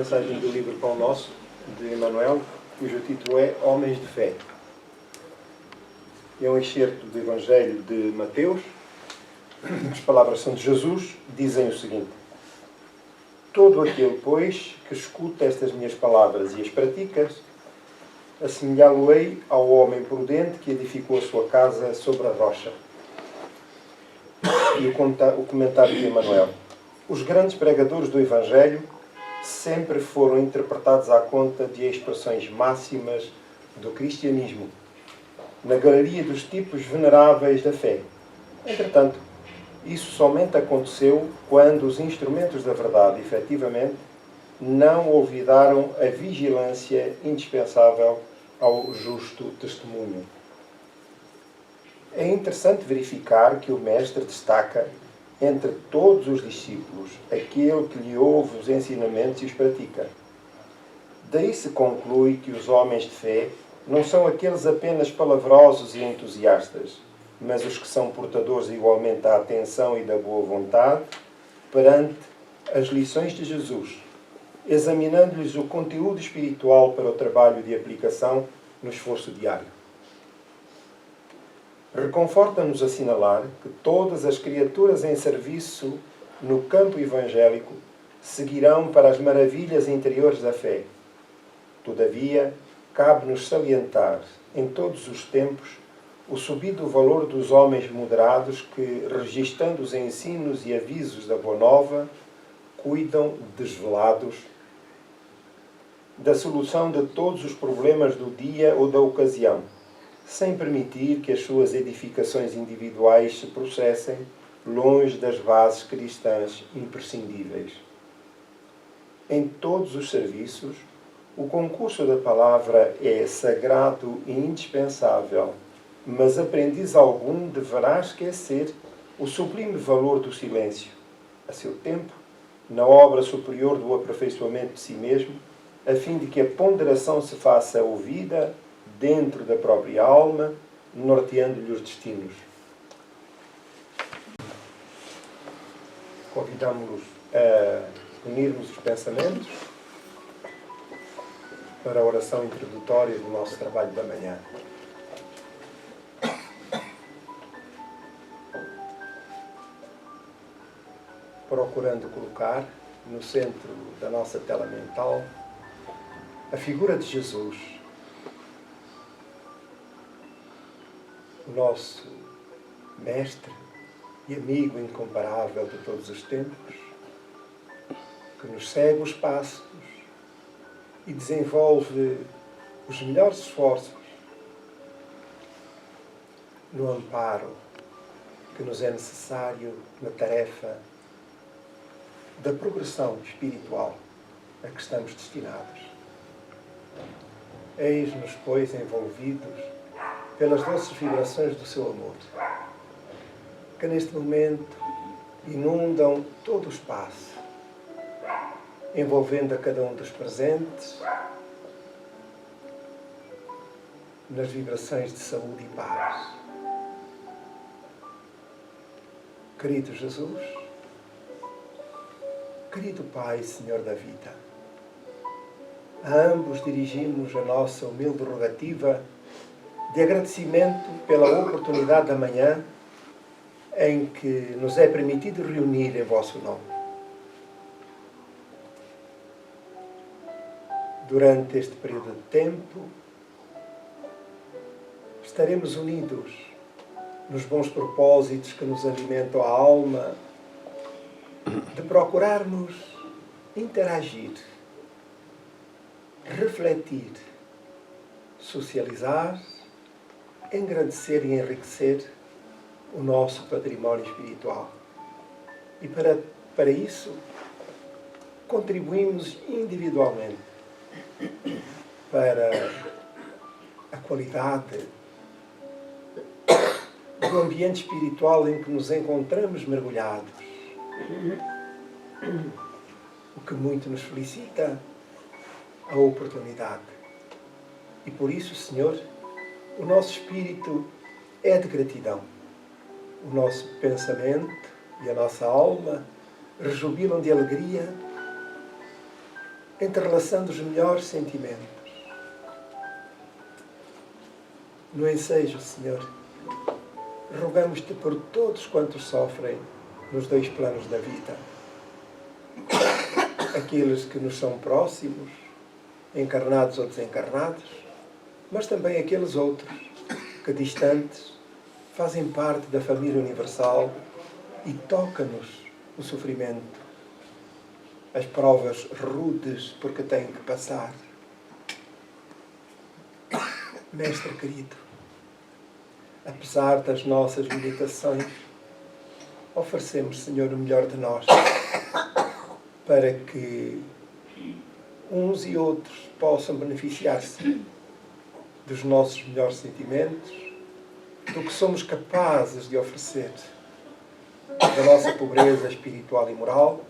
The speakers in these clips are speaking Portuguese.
mensagem do livro Pão Nosso, de Emmanuel, cujo título é Homens de Fé. É um excerto do Evangelho de Mateus. As palavras são de Jesus, dizem o seguinte: todo aquele, pois, que escuta estas minhas palavras e as pratica, assemelhá-lo-ei ao homem prudente que edificou a sua casa sobre a rocha. E o comentário de Emmanuel: os grandes pregadores do Evangelho sempre foram interpretados à conta de expressões máximas do cristianismo, na galeria dos tipos veneráveis da fé. Entretanto, isso somente aconteceu quando os instrumentos da verdade, efetivamente, não olvidaram a vigilância indispensável ao justo testemunho. É interessante verificar que o Mestre destaca, entre todos os discípulos, aquele que lhe ouve os ensinamentos e os pratica. Daí se conclui que os homens de fé não são aqueles apenas palavrosos e entusiastas, mas os que são portadores igualmente da atenção e da boa vontade perante as lições de Jesus, examinando-lhes o conteúdo espiritual para o trabalho de aplicação no esforço diário. Reconforta-nos assinalar que todas as criaturas em serviço no campo evangélico seguirão para as maravilhas interiores da fé. Todavia, cabe-nos salientar, em todos os tempos, o subido valor dos homens moderados que, registando os ensinos e avisos da Boa Nova, cuidam, desvelados, da solução de todos os problemas do dia ou da ocasião, sem permitir que as suas edificações individuais se processem longe das bases cristãs imprescindíveis. Em todos os serviços, o concurso da palavra é sagrado e indispensável, mas aprendiz algum deverá esquecer o sublime valor do silêncio, a seu tempo, na obra superior do aperfeiçoamento de si mesmo, a fim de que a ponderação se faça ouvida dentro da própria alma, norteando-lhe os destinos. Convidamos-los a unirmos os pensamentos para a oração introdutória do nosso trabalho da manhã. Procurando colocar no centro da nossa tela mental a figura de Jesus, o nosso mestre e amigo incomparável de todos os tempos, que nos segue os passos e desenvolve os melhores esforços no amparo que nos é necessário na tarefa da progressão espiritual a que estamos destinados. Eis-nos, pois, envolvidos pelas doces vibrações do seu amor, que neste momento inundam todo o espaço, envolvendo a cada um dos presentes nas vibrações de saúde e paz. Querido Jesus, querido Pai, Senhor da vida, a ambos dirigimos a nossa humilde rogativa de agradecimento pela oportunidade da manhã em que nos é permitido reunir em vosso nome. Durante este período de tempo, estaremos unidos nos bons propósitos que nos alimentam a alma, de procurarmos interagir, refletir, socializar, engrandecer e enriquecer o nosso património espiritual. E para isso, contribuímos individualmente para a qualidade do ambiente espiritual em que nos encontramos mergulhados, o que muito nos felicita a oportunidade. E por isso, Senhor, o nosso espírito é de gratidão. O nosso pensamento e a nossa alma rejubilam de alegria entrelaçando os melhores sentimentos. No ensejo, Senhor, rogamos-te por todos quantos sofrem nos dois planos da vida. Aqueles que nos são próximos, encarnados ou desencarnados, mas também aqueles outros que, distantes, fazem parte da família universal e toca-nos o sofrimento, as provas rudes por que têm que passar. Mestre querido, apesar das nossas limitações, oferecemos, Senhor, o melhor de nós, para que uns e outros possam beneficiar-se dos nossos melhores sentimentos, do que somos capazes de oferecer, da nossa pobreza espiritual e moral,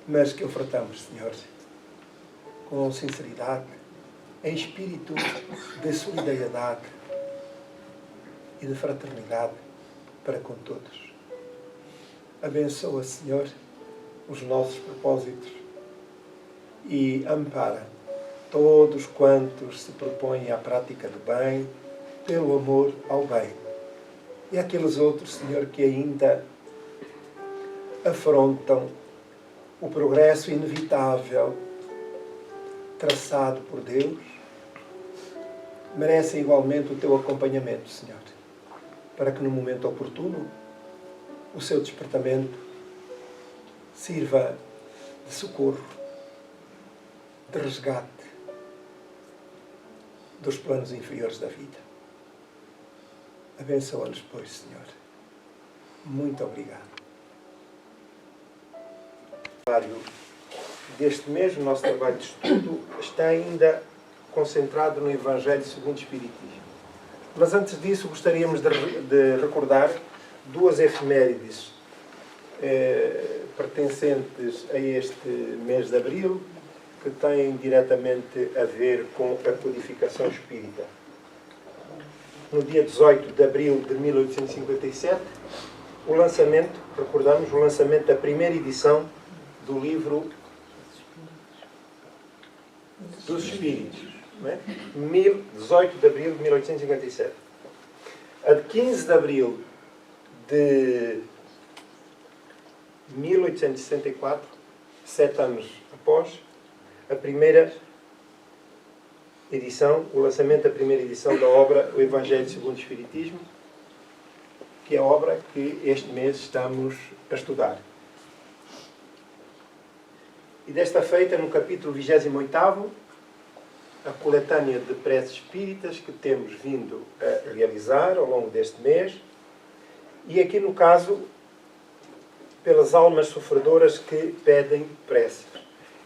mas que ofertamos, Senhor, com sinceridade, em espírito de solidariedade e de fraternidade para com todos. Abençoa, Senhor, os nossos propósitos e ampara todos quantos se propõem à prática do bem, pelo amor ao bem. E aqueles outros, Senhor, que ainda afrontam o progresso inevitável traçado por Deus, merecem igualmente o teu acompanhamento, Senhor, para que no momento oportuno o seu despertamento sirva de socorro, de resgate dos planos inferiores da vida. Abençoa-nos, pois, Senhor. Muito obrigado. Deste mês, o nosso trabalho de estudo está ainda concentrado no Evangelho segundo o Espiritismo. Mas antes disso, gostaríamos de recordar duas efemérides pertencentes a este mês de abril, que têm diretamente a ver com a codificação espírita. No dia 18 de abril de 1857, recordamos o lançamento da primeira edição do livro dos Espíritos, não é? 18 de abril de 1857. A de 15 de abril de 1864, 7 anos após, a primeira edição, o lançamento da primeira edição da obra O Evangelho segundo o Espiritismo, que é a obra que este mês estamos a estudar. E desta feita, no capítulo 28º, a coletânea de preces espíritas que temos vindo a realizar ao longo deste mês, e aqui no caso, pelas almas sofredoras que pedem preces.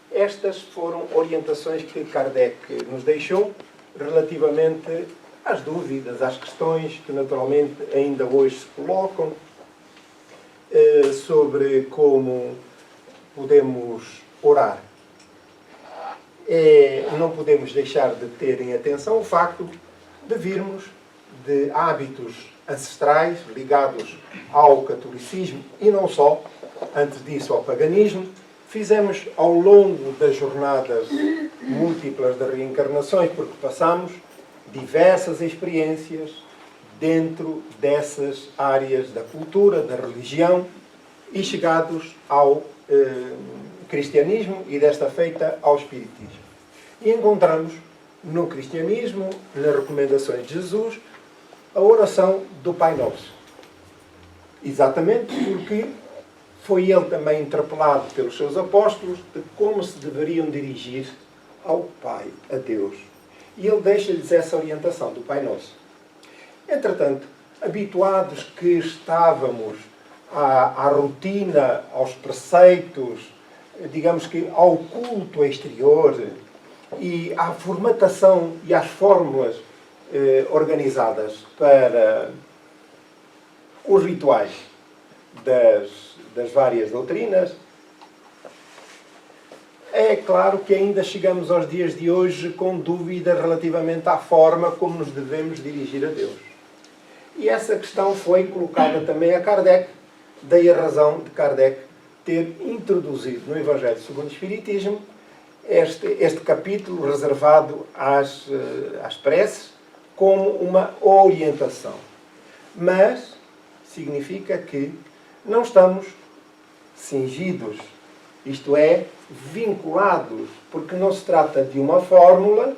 Estas foram orientações que Kardec nos deixou relativamente às dúvidas, às questões que naturalmente ainda hoje se colocam sobre como podemos orar. Não podemos deixar de ter em atenção o facto de virmos de hábitos ancestrais ligados ao catolicismo e não só, antes disso ao paganismo. Fizemos ao longo das jornadas múltiplas de reencarnações, porque passamos diversas experiências dentro dessas áreas da cultura, da religião, e chegados ao cristianismo e desta feita ao espiritismo. E encontramos no cristianismo, nas recomendações de Jesus, a oração do Pai Nosso. Exatamente porque foi ele também interpelado pelos seus apóstolos de como se deveriam dirigir ao Pai, a Deus. E ele deixa-lhes essa orientação do Pai Nosso. Entretanto, habituados que estávamos à rotina, aos preceitos, digamos que ao culto exterior e à formatação e às fórmulas organizadas para os rituais das várias doutrinas, é claro que ainda chegamos aos dias de hoje com dúvida relativamente à forma como nos devemos dirigir a Deus. E essa questão foi colocada também a Kardec, daí a razão de Kardec ter introduzido no Evangelho segundo o Espiritismo este capítulo reservado às preces como uma orientação. Mas significa que não estamos cingidos, isto é, vinculados, porque não se trata de uma fórmula,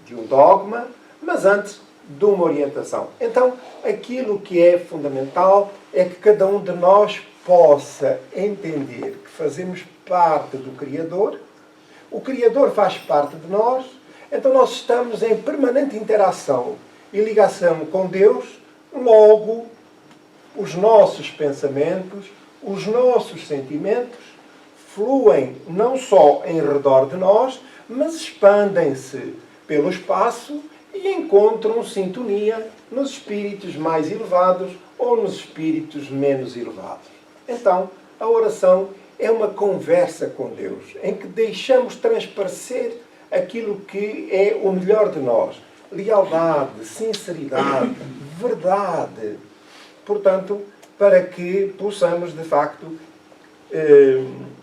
de um dogma, mas antes de uma orientação. Então, aquilo que é fundamental é que cada um de nós possa entender que fazemos parte do Criador, o Criador faz parte de nós, então nós estamos em permanente interação e ligação com Deus, logo os nossos pensamentos, os nossos sentimentos fluem não só em redor de nós, mas expandem-se pelo espaço e encontram sintonia nos espíritos mais elevados ou nos espíritos menos elevados. Então, a oração é uma conversa com Deus, em que deixamos transparecer aquilo que é o melhor de nós. Lealdade, sinceridade, verdade. Portanto, para que possamos, de facto,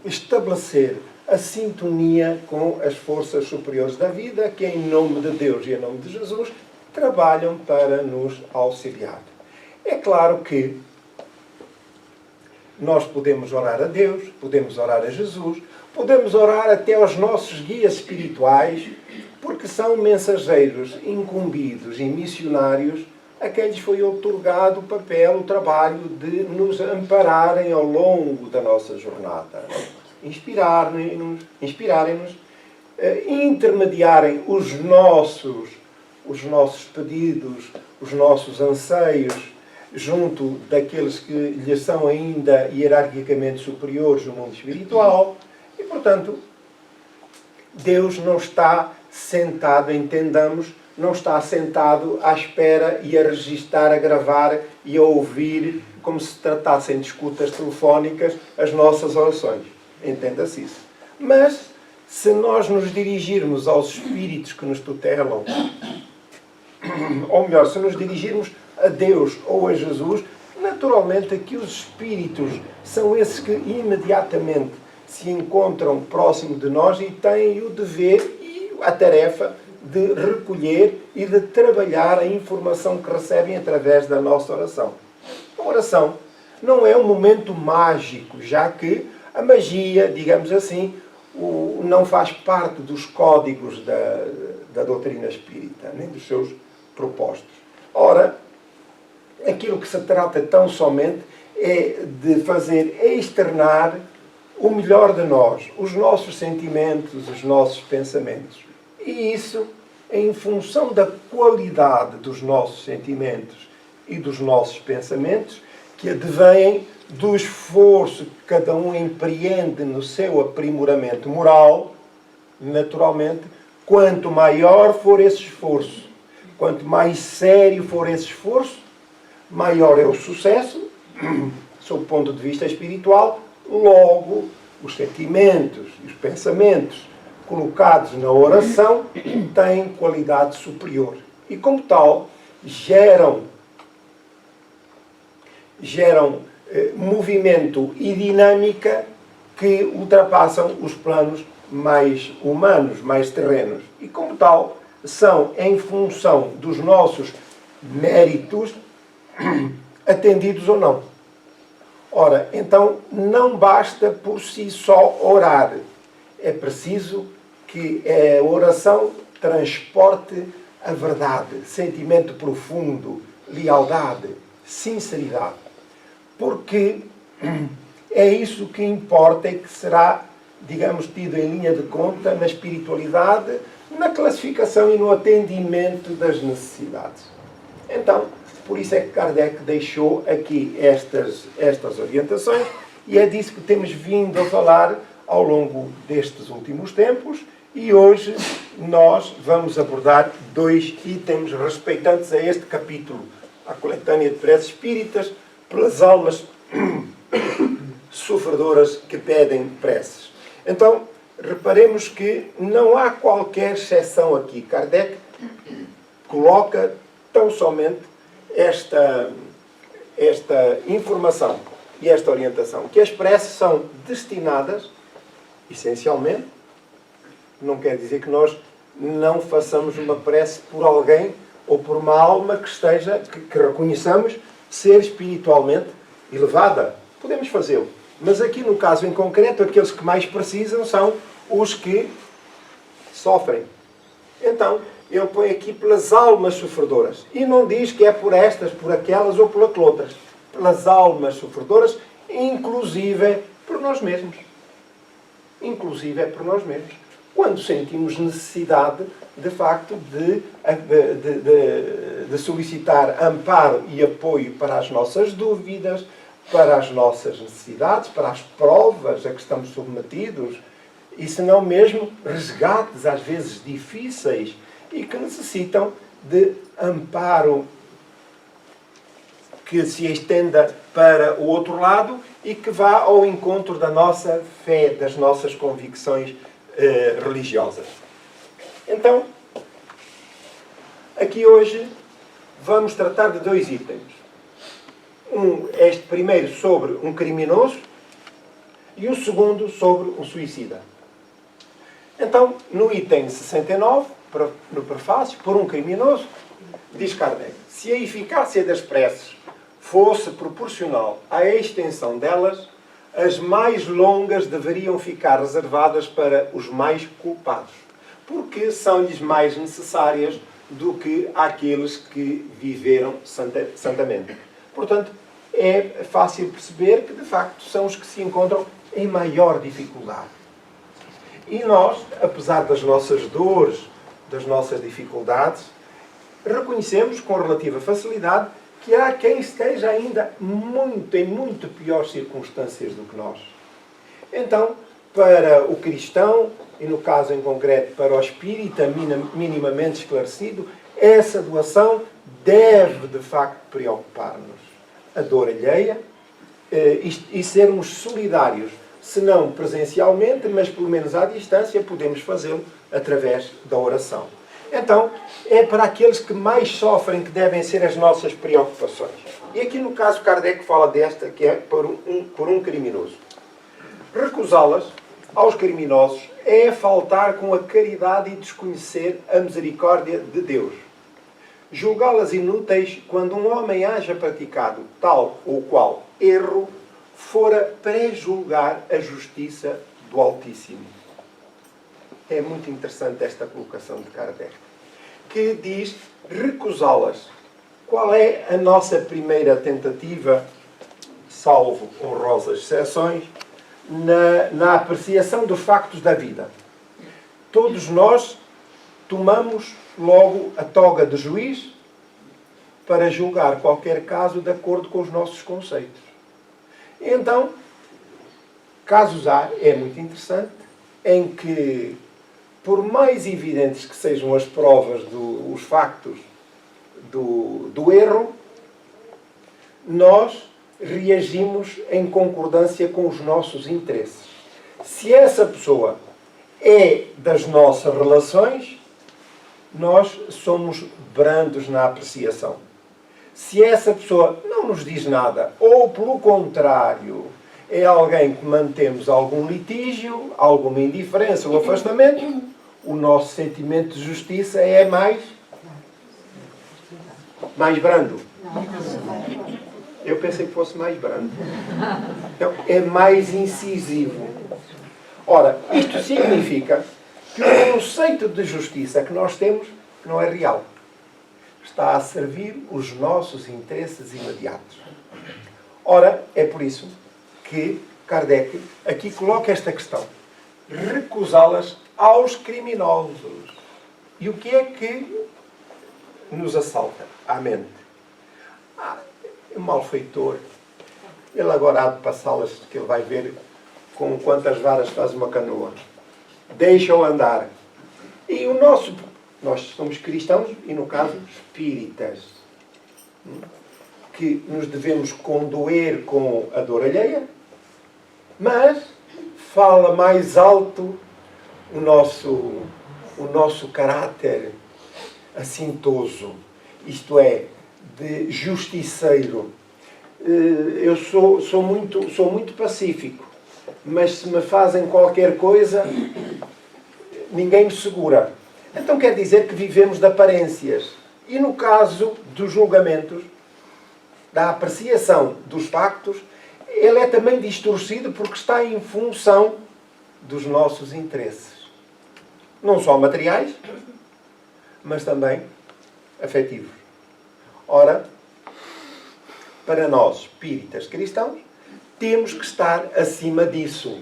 estabelecer a sintonia com as forças superiores da vida, que em nome de Deus e em nome de Jesus trabalham para nos auxiliar. É claro que nós podemos orar a Deus, podemos orar a Jesus, podemos orar até aos nossos guias espirituais, porque são mensageiros incumbidos e missionários a quem lhes foi otorgado o papel, o trabalho de nos ampararem ao longo da nossa jornada. Inspirarem-nos, intermediarem os nossos pedidos, os nossos anseios, junto daqueles que lhes são ainda hierarquicamente superiores no mundo espiritual. E, portanto, Deus não está sentado, entendamos, não está sentado à espera e a registar, a gravar e a ouvir, como se tratassem de escutas telefónicas, as nossas orações. Entenda-se isso. Mas, se nós nos dirigirmos aos espíritos que nos tutelam, ou melhor, se nos dirigirmos a Deus ou a Jesus, naturalmente que os espíritos são esses que imediatamente se encontram próximo de nós e têm o dever e a tarefa de recolher e de trabalhar a informação que recebem através da nossa oração. A oração não é um momento mágico, já que a magia, digamos assim, não faz parte dos códigos da doutrina espírita, nem dos seus propósitos. Ora, aquilo que se trata tão somente é de fazer externar o melhor de nós, os nossos sentimentos, os nossos pensamentos. E isso, em função da qualidade dos nossos sentimentos e dos nossos pensamentos, que advêm do esforço que cada um empreende no seu aprimoramento moral, naturalmente, quanto maior for esse esforço, quanto mais sério for esse esforço, maior é o sucesso, sob o ponto de vista espiritual. Logo, os sentimentos e os pensamentos colocados na oração têm qualidade superior. E, como tal, geram movimento e dinâmica que ultrapassam os planos mais humanos, mais terrenos. E, como tal, são, em função dos nossos méritos, atendidos ou não. Ora, então, não basta por si só orar. É preciso que a oração transporte a verdade, sentimento profundo, lealdade, sinceridade. Porque é isso que importa e que será, digamos, tido em linha de conta na espiritualidade, na classificação e no atendimento das necessidades. Então, por isso é que Kardec deixou aqui estas orientações, e é disso que temos vindo a falar ao longo destes últimos tempos, e hoje nós vamos abordar 2 itens respeitantes a este capítulo, a coletânea de preces espíritas pelas almas sofredoras que pedem preces. Então, reparemos que não há qualquer exceção aqui. Kardec coloca tão somente esta informação e esta orientação, que as preces são destinadas, essencialmente, não quer dizer que nós não façamos uma prece por alguém ou por uma alma que esteja, que reconheçamos ser espiritualmente elevada. Podemos fazê-lo. Mas aqui no caso em concreto, aqueles que mais precisam são os que sofrem. Então, ele põe aqui pelas almas sofredoras. E não diz que é por estas, por aquelas ou por outras. Pelas almas sofredoras, inclusive por nós mesmos. Inclusive é por nós mesmos. Quando sentimos necessidade, de facto, de solicitar amparo e apoio para as nossas dúvidas, para as nossas necessidades, para as provas a que estamos submetidos, e se não mesmo resgates, às vezes difíceis, e que necessitam de amparo que se estenda para o outro lado e que vá ao encontro da nossa fé, das nossas convicções religiosas. Então, aqui hoje vamos tratar de 2 itens. Este primeiro sobre um criminoso e o segundo sobre um suicida. Então, no item 69, no prefácio, por um criminoso, diz Kardec, se a eficácia das preces fosse proporcional à extensão delas, as mais longas deveriam ficar reservadas para os mais culpados, porque são-lhes mais necessárias do que àqueles que viveram santamente. Portanto, é fácil perceber que, de facto, são os que se encontram em maior dificuldade. E nós, apesar das nossas dores, das nossas dificuldades, reconhecemos com relativa facilidade que há quem esteja ainda em muito piores circunstâncias do que nós. Então, para o cristão, e no caso em concreto para o espírita minimamente esclarecido, essa doação deve, de facto, preocupar-nos. A dor alheia e sermos solidários, se não presencialmente, mas pelo menos à distância, podemos fazê-lo através da oração. Então, é para aqueles que mais sofrem que devem ser as nossas preocupações. E aqui no caso Kardec fala desta, que é por um criminoso. Recusá-las aos criminosos é faltar com a caridade e desconhecer a misericórdia de Deus. Julgá-las inúteis quando um homem haja praticado tal ou qual erro fora pré-julgar a justiça do Altíssimo. É muito interessante esta colocação de Kardec, que diz recusá-las. Qual é a nossa primeira tentativa, salvo honrosas exceções, na apreciação dos factos da vida? Todos nós tomamos logo a toga de juiz para julgar qualquer caso de acordo com os nossos conceitos. Então, casos há, é muito interessante, em que, por mais evidentes que sejam as provas, os factos do erro, nós reagimos em concordância com os nossos interesses. Se essa pessoa é das nossas relações, nós somos brandos na apreciação. Se essa pessoa não nos diz nada, ou pelo contrário, é alguém que mantemos algum litígio, alguma indiferença ou afastamento, o nosso sentimento de justiça é mais brando. Eu pensei que fosse mais brando. Então, é mais incisivo. Ora, isto significa que o conceito de justiça que nós temos não é real. Está a servir os nossos interesses imediatos. Ora, é por isso que Kardec aqui coloca esta questão. Recusá-las aos criminosos. E o que é que nos assalta à mente? Um malfeitor. Ele agora há de passá-las, que ele vai ver com quantas varas faz uma canoa. Deixa-o andar. E nós somos cristãos e, no caso, espíritas, que nos devemos condoer com a dor alheia, mas fala mais alto o nosso caráter assintoso, isto é, de justiceiro. Eu sou muito pacífico, mas se me fazem qualquer coisa, ninguém me segura. Então quer dizer que vivemos de aparências. E no caso dos julgamentos, da apreciação dos factos, ele é também distorcido porque está em função dos nossos interesses. Não só materiais, mas também afetivos. Ora, para nós, espíritas cristãos, temos que estar acima disso.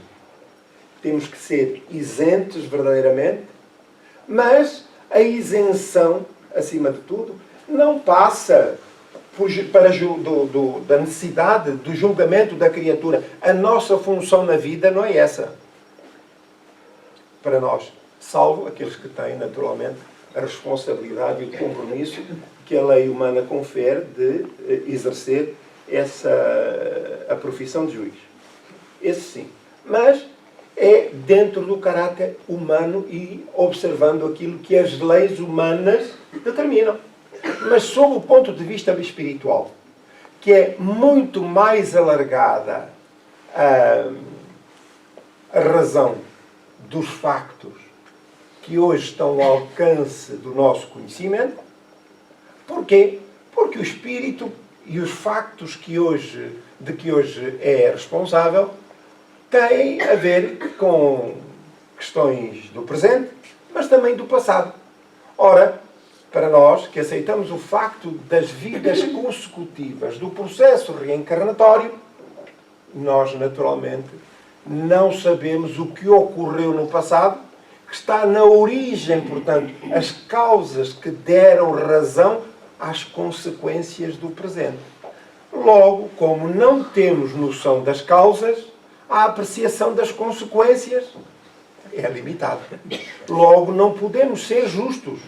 Temos que ser isentos verdadeiramente, mas a isenção, acima de tudo, não passa da necessidade do julgamento da criatura. A nossa função na vida não é essa. Para nós, salvo aqueles que têm, naturalmente, a responsabilidade e o compromisso que a lei humana confere de exercer a profissão de juiz. Esse sim. Mas é dentro do caráter humano e observando aquilo que as leis humanas determinam. Mas sob o ponto de vista espiritual, que é muito mais alargada a razão dos factos que hoje estão ao alcance do nosso conhecimento. Porquê? Porque o espírito e os factos de que hoje é responsável têm a ver com questões do presente, mas também do passado. Ora, para nós que aceitamos o facto das vidas consecutivas do processo reencarnatório, nós naturalmente não sabemos o que ocorreu no passado, que está na origem, portanto, as causas que deram razão às consequências do presente. Logo, como não temos noção das causas, a apreciação das consequências é limitada. Logo, não podemos ser justos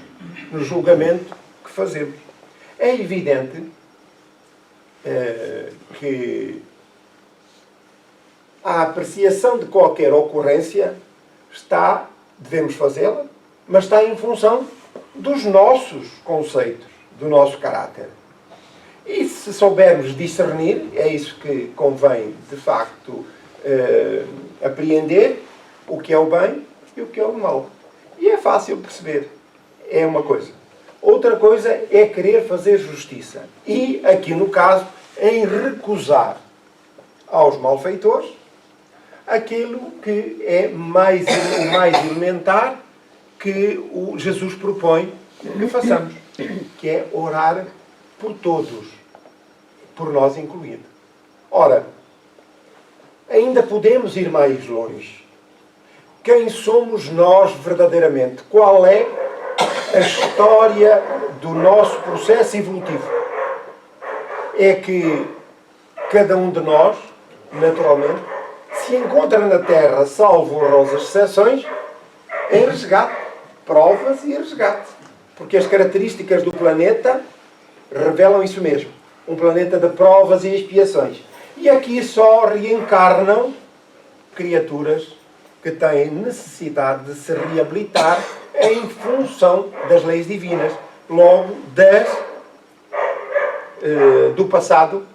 no julgamento que fazemos. É evidente que a apreciação de qualquer ocorrência devemos fazê-la, mas está em função dos nossos conceitos, do nosso caráter. E se soubermos discernir, é isso que convém, de facto, apreender o que é o bem e o que é o mal. E é fácil perceber. É uma coisa. Outra coisa é querer fazer justiça. E, aqui no caso, em recusar aos malfeitores aquilo que é o mais elementar que o Jesus propõe que façamos, que é orar por todos, por nós incluído. Ora, ainda podemos ir mais longe. Quem somos nós verdadeiramente? Qual é a história do nosso processo evolutivo? É que cada um de nós, naturalmente, se encontra na Terra, salvo honrosas exceções, em resgate, provas e resgate. Porque as características do planeta revelam isso mesmo. Um planeta de provas e expiações. E aqui só reencarnam criaturas que têm necessidade de se reabilitar em função das leis divinas. Logo, do passado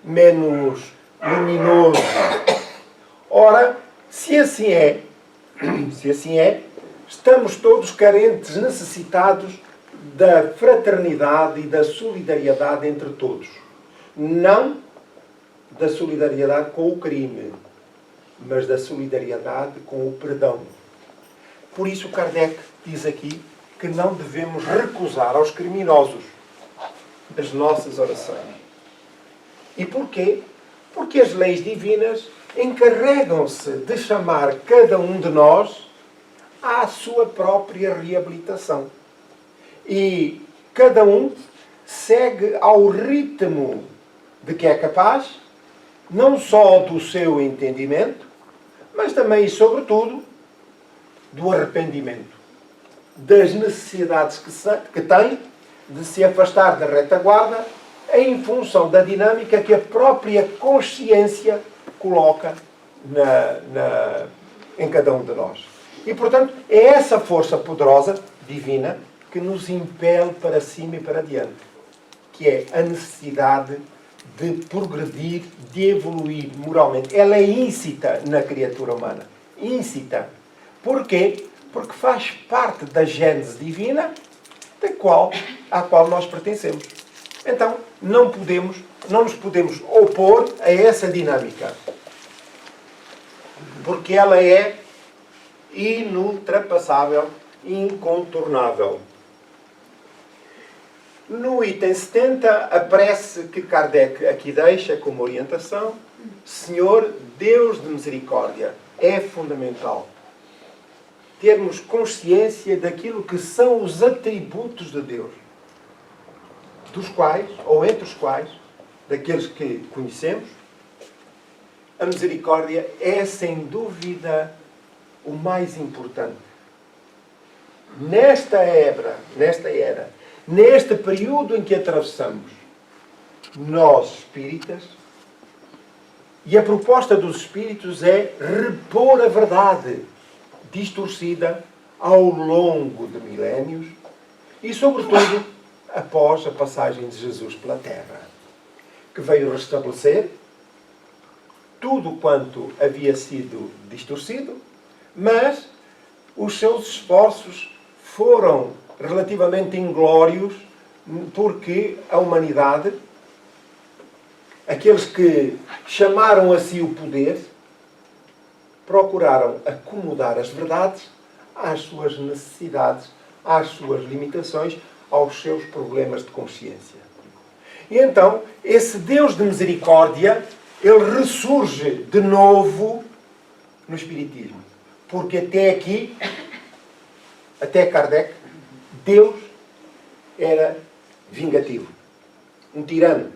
menos luminoso. Ora, se assim é, estamos todos carentes, necessitados da fraternidade e da solidariedade entre todos. Não da solidariedade com o crime, mas da solidariedade com o perdão. Por isso Kardec diz aqui que não devemos recusar aos criminosos as nossas orações. E porquê? Porque as leis divinas encarregam-se de chamar cada um de nós à sua própria reabilitação. E cada um segue ao ritmo de que é capaz, não só do seu entendimento, mas também e sobretudo do arrependimento, das necessidades que tem de se afastar da retaguarda em função da dinâmica que a própria consciência coloca em cada um de nós. E, portanto, é essa força poderosa, divina, que nos impele para cima e para diante, que é a necessidade de progredir, de evoluir moralmente. Ela é íncita na criatura humana. Íncita. Porquê? porque faz parte da gênese divina à qual nós pertencemos. Então, não nos podemos opor a essa dinâmica, porque ela é inultrapassável, incontornável. No item 70, a prece que Kardec aqui deixa como orientação: Senhor Deus de misericórdia. É fundamental termos consciência daquilo que são os atributos de Deus, dos quais, ou entre os quais, daqueles que conhecemos, a misericórdia é, sem dúvida, o mais importante. Nesta era, neste período em que atravessamos, nós, espíritas, e a proposta dos espíritos é repor a verdade distorcida ao longo de milénios e, sobretudo, após a passagem de Jesus pela Terra, que veio restabelecer tudo quanto havia sido distorcido, mas os seus esforços foram relativamente inglórios, porque a humanidade, aqueles que chamaram a si o poder, procuraram acomodar as verdades às suas necessidades, às suas limitações, aos seus problemas de consciência. E então, esse Deus de misericórdia, ele ressurge de novo no Espiritismo. Porque até aqui, até Kardec, Deus era vingativo, um tirano.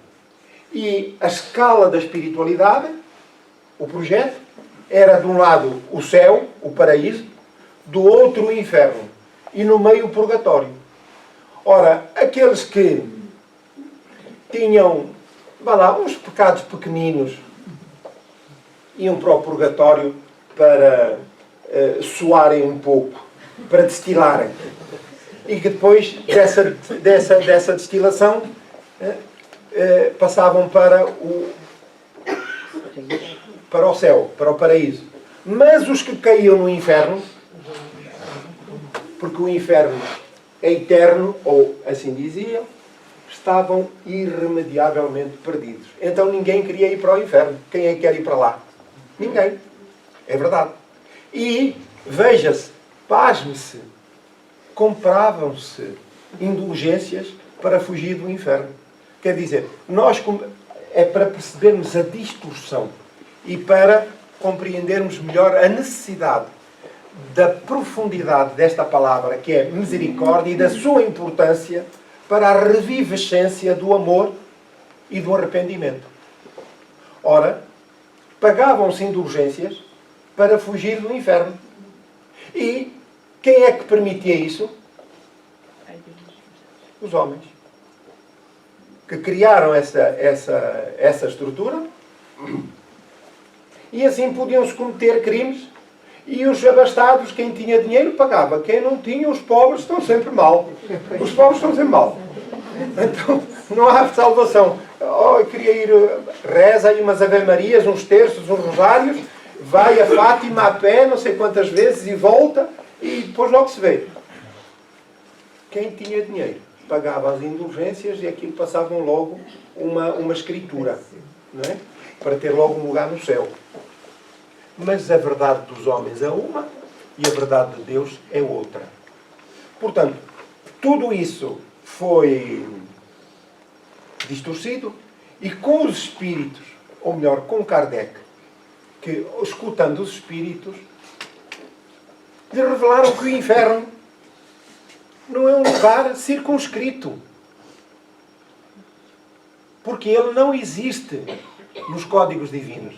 E a escala da espiritualidade, o projeto, era de um lado o céu, o paraíso, do outro o inferno, e no meio o purgatório. Ora, aqueles que tinham, uns pecados pequeninos, iam para o purgatório para suarem um pouco, para destilarem. E que depois dessa destilação passavam para o céu, para o paraíso. Mas os que caíam no inferno, porque o inferno é eterno, ou assim diziam, estavam irremediavelmente perdidos. Então ninguém queria ir para o inferno. Quem é que quer ir para lá? Ninguém. É verdade. E, veja-se, pasme-se, compravam-se indulgências para fugir do inferno. Quer dizer, é para percebermos a distorção e para compreendermos melhor a necessidade da profundidade desta palavra, que é misericórdia, e da sua importância para a revivescência do amor e do arrependimento. Ora, pagavam-se indulgências para fugir do inferno. E quem é que permitia isso? Os homens. Que criaram essa estrutura, e assim podiam-se cometer crimes, e os abastados, quem tinha dinheiro, pagava. Quem não tinha, os pobres estão sempre mal. Os pobres estão sempre mal. Então, não há salvação. Eu queria ir, reza aí umas ave-marias, uns terços, uns rosários, vai a Fátima a pé, não sei quantas vezes, e volta, e depois logo se vê. Quem tinha dinheiro pagava as indulgências, e aquilo passavam logo uma escritura, não é? Para ter logo um lugar no céu. Mas a verdade dos homens é uma e a verdade de Deus é outra. Portanto, tudo isso foi distorcido, e com os espíritos, ou melhor, com Kardec, que, escutando os espíritos, lhe revelaram que o inferno não é um lugar circunscrito. Porque ele não existe nos códigos divinos.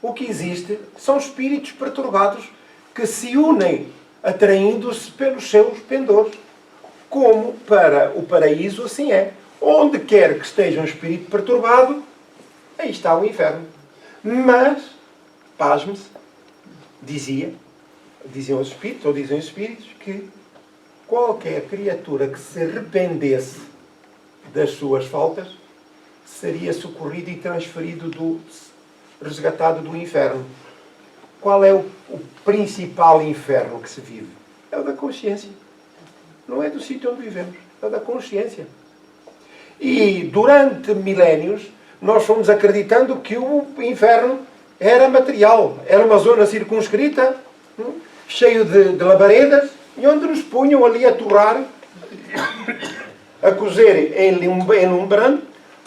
O que existe são espíritos perturbados que se unem, atraindo-se pelos seus pendores. Como para o paraíso assim é. Onde quer que esteja um espírito perturbado, aí está o inferno. Mas, pasme-se, diziam os espíritos, ou dizem os espíritos, que qualquer criatura que se arrependesse das suas faltas seria socorrido e transferido resgatado do inferno. Qual é o principal inferno que se vive? É o da consciência. Não é do sítio onde vivemos. É o da consciência. E durante milénios nós fomos acreditando que o inferno era material. Era uma zona circunscrita, cheio de labaredas, e onde nos punham ali a torrar, a cozer em lumbrando,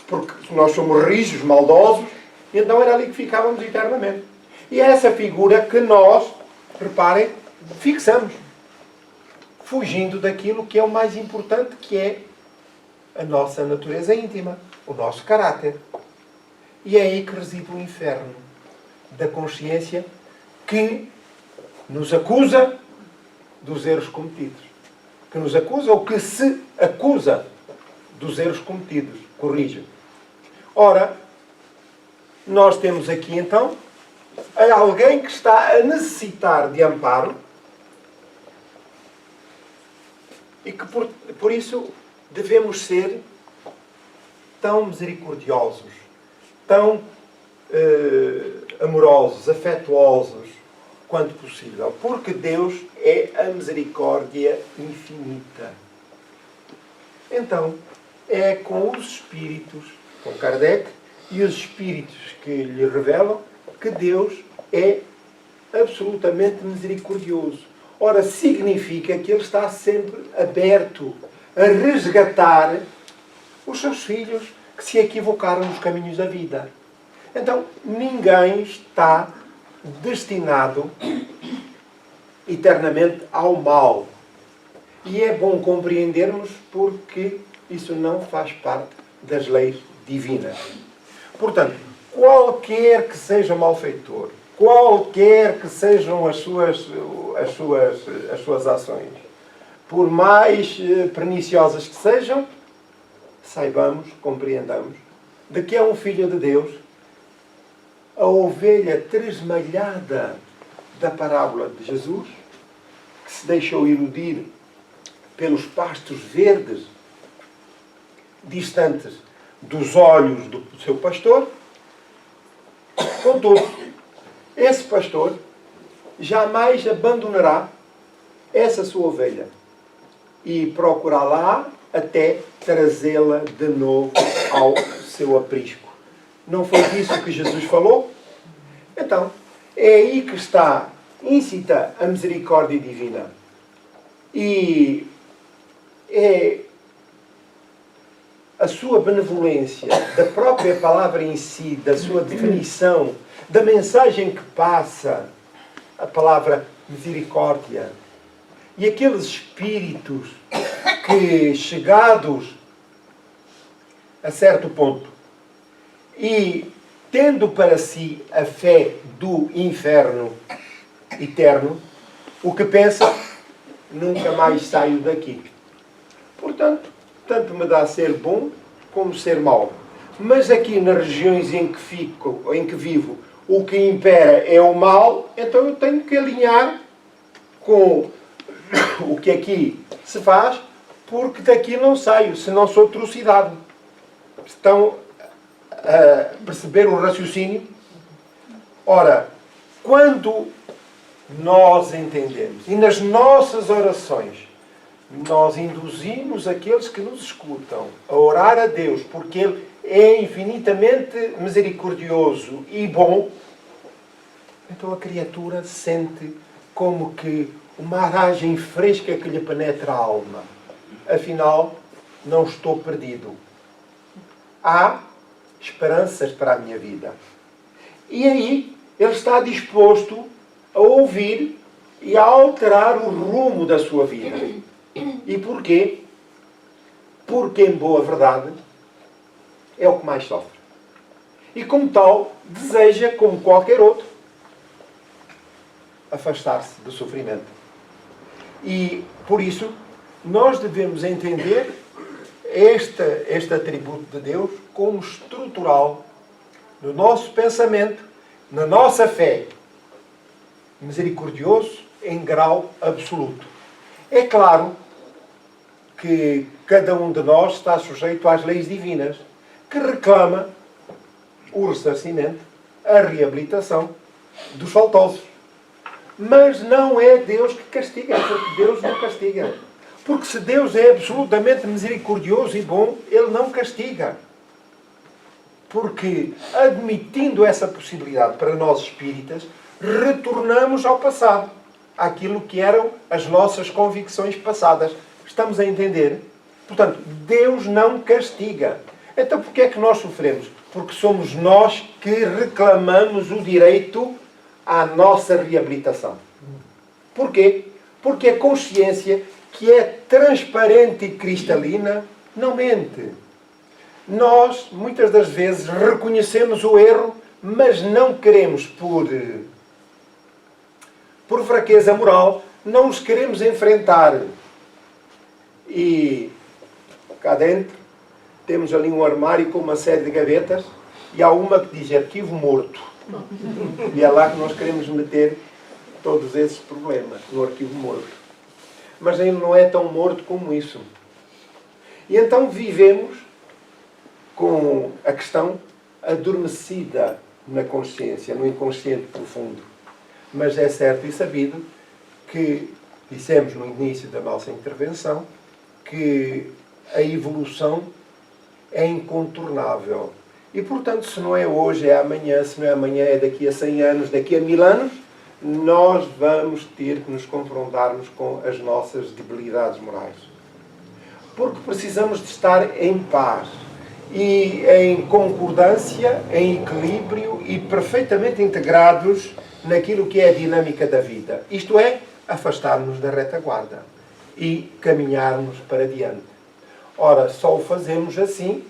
porque nós somos rijos, maldosos, e então era ali que ficávamos eternamente. E é essa figura que nós, reparem, fixamos, fugindo daquilo que é o mais importante, que é a nossa natureza íntima, o nosso caráter. E é aí que reside o inferno da consciência, que nos acusa dos erros cometidos. Que nos acusa, ou que se acusa dos erros cometidos. Corrija. Ora, nós temos aqui então alguém que está a necessitar de amparo e que por isso devemos ser tão misericordiosos, tão amorosos, afetuosos quanto possível. Porque Deus é a misericórdia infinita. Então, é com os espíritos, com Kardec, e os espíritos que lhe revelam que Deus é absolutamente misericordioso. Ora, significa que Ele está sempre aberto a resgatar os seus filhos que se equivocaram nos caminhos da vida. Então, ninguém está destinado eternamente ao mal. E é bom compreendermos porque isso não faz parte das leis divinas. Portanto, qualquer que seja o malfeitor, qualquer que sejam as suas ações, por mais perniciosas que sejam, saibamos, compreendamos, de que é um filho de Deus, a ovelha tresmalhada da parábola de Jesus, que se deixou iludir pelos pastos verdes, distantes dos olhos do seu pastor. Contudo, esse pastor jamais abandonará essa sua ovelha e procurará até trazê-la de novo ao seu aprisco. Não foi disso que Jesus falou? Então, é aí que está íncita a misericórdia divina. E é a sua benevolência, da própria palavra em si, da sua definição, da mensagem que passa, a palavra misericórdia. E aqueles espíritos que, chegados a certo ponto, e tendo para si a fé do inferno eterno, o que pensa, nunca mais saio daqui. Portanto, tanto me dá ser bom como ser mau. Mas aqui nas regiões em que vivo, o que impera é o mal, então eu tenho que alinhar com o que aqui se faz, porque daqui não saio, senão sou trucidado. Estão a perceber o raciocínio? Ora, quando nós entendemos, e nas nossas orações, nós induzimos aqueles que nos escutam a orar a Deus, porque Ele é infinitamente misericordioso e bom, então a criatura sente como que uma aragem fresca que lhe penetra a alma. Afinal, não estou perdido. Há esperanças para a minha vida. E aí, ele está disposto a ouvir e a alterar o rumo da sua vida. E porquê? Porque, em boa verdade, é o que mais sofre. E, como tal, deseja, como qualquer outro, afastar-se do sofrimento. E, por isso, nós devemos entender este atributo de Deus como estrutural no nosso pensamento, na nossa fé. Misericordioso em grau absoluto. É claro que cada um de nós está sujeito às leis divinas, que reclama o ressarcimento, a reabilitação dos faltosos. Mas não é Deus que castiga, porque Deus não castiga. Porque se Deus é absolutamente misericordioso e bom, Ele não castiga. Porque, admitindo essa possibilidade para nós espíritas, retornamos ao passado, àquilo que eram as nossas convicções passadas. Estamos a entender? Portanto, Deus não castiga. Então, porquê é que nós sofremos? Porque somos nós que reclamamos o direito à nossa reabilitação. Porquê? Porque a consciência, que é transparente e cristalina, não mente. Nós, muitas das vezes, reconhecemos o erro, mas não queremos, por fraqueza moral, não os queremos enfrentar. E cá dentro temos ali um armário com uma série de gavetas e há uma que diz arquivo morto. E é lá que nós queremos meter todos esses problemas, no arquivo morto. Mas ele não é tão morto como isso. E então vivemos com a questão adormecida na consciência, no inconsciente profundo. Mas é certo e sabido que, dissemos no início da nossa intervenção, que a evolução é incontornável. E, portanto, se não é hoje, é amanhã, se não é amanhã, é daqui a 100 anos, daqui a 1000 anos, nós vamos ter que nos confrontarmos com as nossas debilidades morais. Porque precisamos de estar em paz e em concordância, em equilíbrio e perfeitamente integrados naquilo que é a dinâmica da vida. Isto é, afastar-nos da retaguarda e caminharmos para diante. Ora, só o fazemos assim,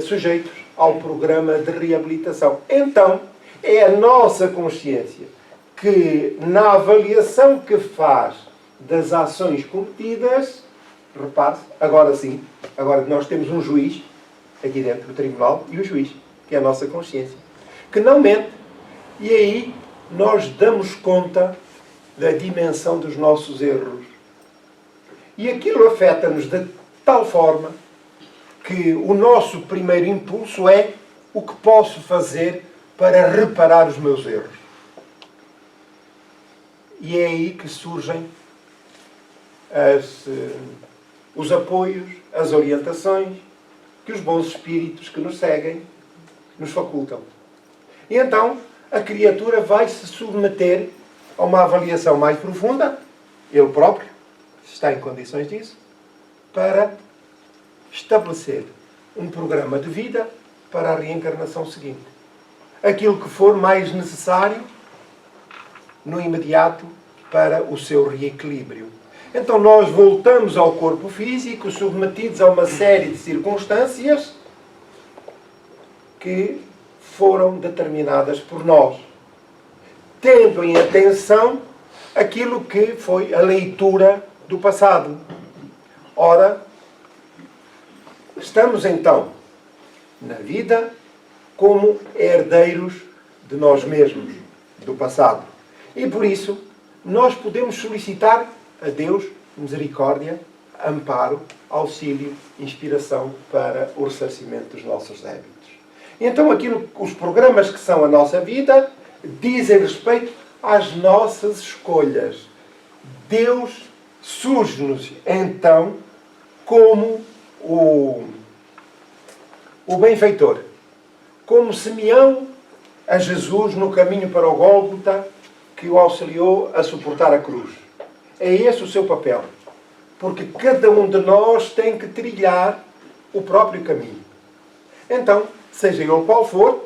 sujeitos ao programa de reabilitação. Então, é a nossa consciência que, na avaliação que faz das ações cometidas, repare-se, agora sim, agora nós temos um juiz, aqui dentro do tribunal, e o juiz, que é a nossa consciência, que não mente. E aí nós damos conta da dimensão dos nossos erros. E aquilo afeta-nos de tal forma que o nosso primeiro impulso é o que posso fazer para reparar os meus erros. E é aí que surgem os apoios, as orientações que os bons espíritos que nos seguem nos facultam. E então a criatura vai se submeter a uma avaliação mais profunda, ele próprio, se está em condições disso, para estabelecer um programa de vida para a reencarnação seguinte. Aquilo que for mais necessário no imediato para o seu reequilíbrio. Então nós voltamos ao corpo físico, submetidos a uma série de circunstâncias que foram determinadas por nós, tendo em atenção aquilo que foi a leitura do passado. Ora, estamos então na vida como herdeiros de nós mesmos, do passado. E por isso, nós podemos solicitar a Deus misericórdia, amparo, auxílio, inspiração para o ressarcimento dos nossos débitos. E então, os programas que são a nossa vida dizem respeito às nossas escolhas. Deus surge-nos, então, como o benfeitor. Como Simeão a Jesus no caminho para o Gólgota, que o auxiliou a suportar a cruz. É esse o seu papel. Porque cada um de nós tem que trilhar o próprio caminho. Então, seja ele qual for,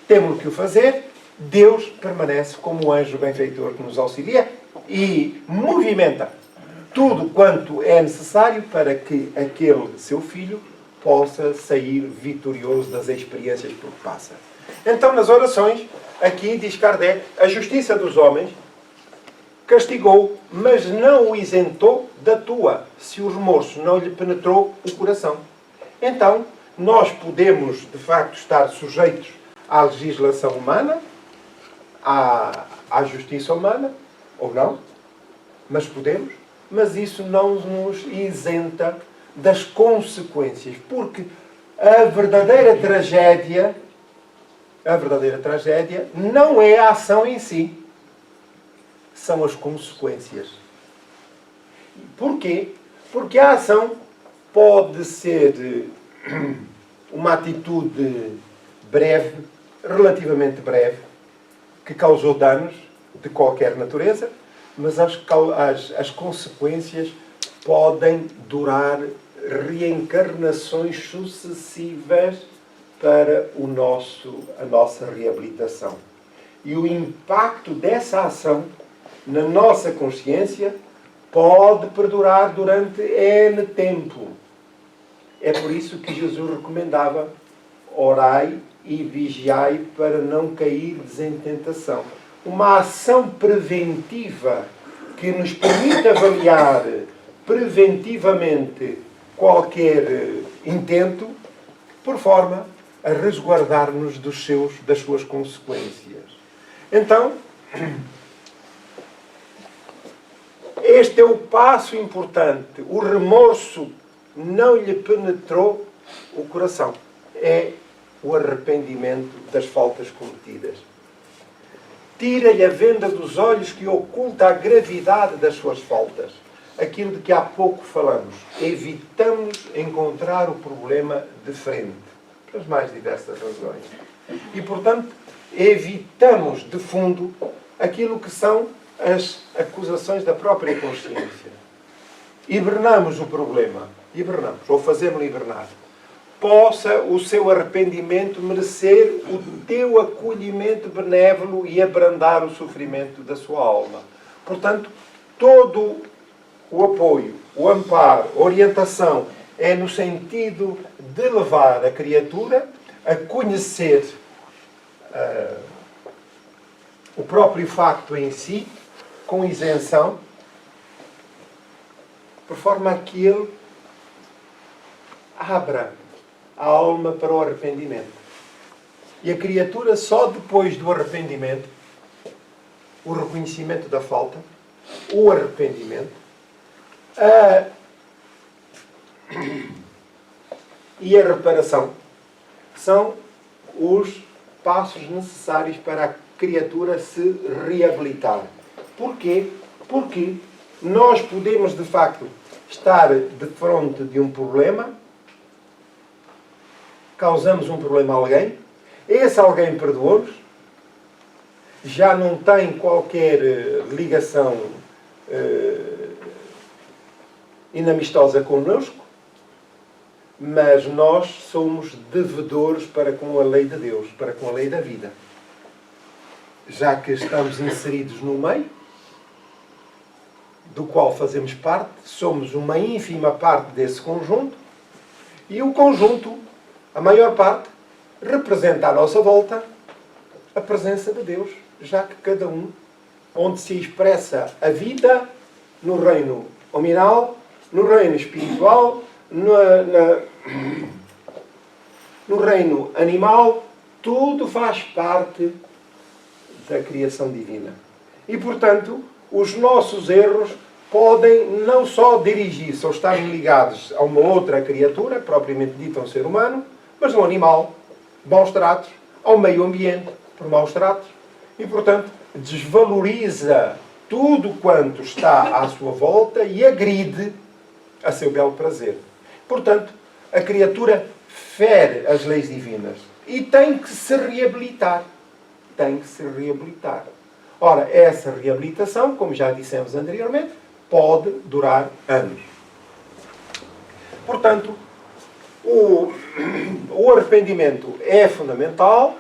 temos que o fazer. Deus permanece como o anjo benfeitor que nos auxilia e movimenta tudo quanto é necessário para que aquele seu filho possa sair vitorioso das experiências por que passa. Então, nas orações, aqui diz Kardec, a justiça dos homens castigou, mas não o isentou da tua, se o remorso não lhe penetrou o coração. Então, nós podemos, de facto, estar sujeitos à legislação humana, à justiça humana, ou não, mas podemos, mas isso não nos isenta das consequências, porque a verdadeira tragédia não é a ação em si, são as consequências. Porquê? Porque a ação pode ser uma atitude breve, relativamente breve, que causou danos de qualquer natureza, mas as consequências podem durar reencarnações sucessivas para a nossa reabilitação. E o impacto dessa ação na nossa consciência pode perdurar durante N tempo. É por isso que Jesus recomendava: orai e vigiai para não cairdes em tentação. Uma ação preventiva que nos permite avaliar preventivamente qualquer intento, por forma a resguardar-nos das suas consequências. Então, este é o passo importante. O remorso não lhe penetrou o coração. É o arrependimento das faltas cometidas. Tira-lhe a venda dos olhos que oculta a gravidade das suas faltas. Aquilo de que há pouco falamos. Evitamos encontrar o problema de frente. Pelas mais diversas razões. E, portanto, evitamos, de fundo, aquilo que são as acusações da própria consciência. Hibernamos o problema. Hibernamos, ou fazemos-lo hibernar. Possa o seu arrependimento merecer o teu acolhimento benévolo e abrandar o sofrimento da sua alma. Portanto, todo o apoio, o amparo, a orientação é no sentido de levar a criatura a conhecer o próprio facto em si, com isenção, por forma a que ele abra a alma para o arrependimento. E a criatura, só depois do arrependimento, o reconhecimento da falta, o arrependimento, e a reparação, são os passos necessários para a criatura se reabilitar. Porquê? Porque nós podemos, de facto, estar defronte de um problema, causamos um problema a alguém, esse alguém perdoou-nos, já não tem qualquer ligação inamistosa connosco, mas nós somos devedores para com a lei de Deus, para com a lei da vida. Já que estamos inseridos no meio, do qual fazemos parte, somos uma ínfima parte desse conjunto, e o conjunto, a maior parte, representa à nossa volta a presença de Deus, já que cada um, onde se expressa a vida, no reino hominal, no reino espiritual, no reino animal, tudo faz parte da criação divina. E, portanto, os nossos erros podem não só dirigir-se ou estar ligados a uma outra criatura, propriamente dita um ser humano, mas um animal, maus tratos, ao meio ambiente, por maus tratos, e, portanto, desvaloriza tudo quanto está à sua volta e agride a seu belo prazer. Portanto, a criatura fere as leis divinas e tem que se reabilitar. Tem que se reabilitar. Ora, essa reabilitação, como já dissemos anteriormente, pode durar anos. Portanto, o arrependimento é fundamental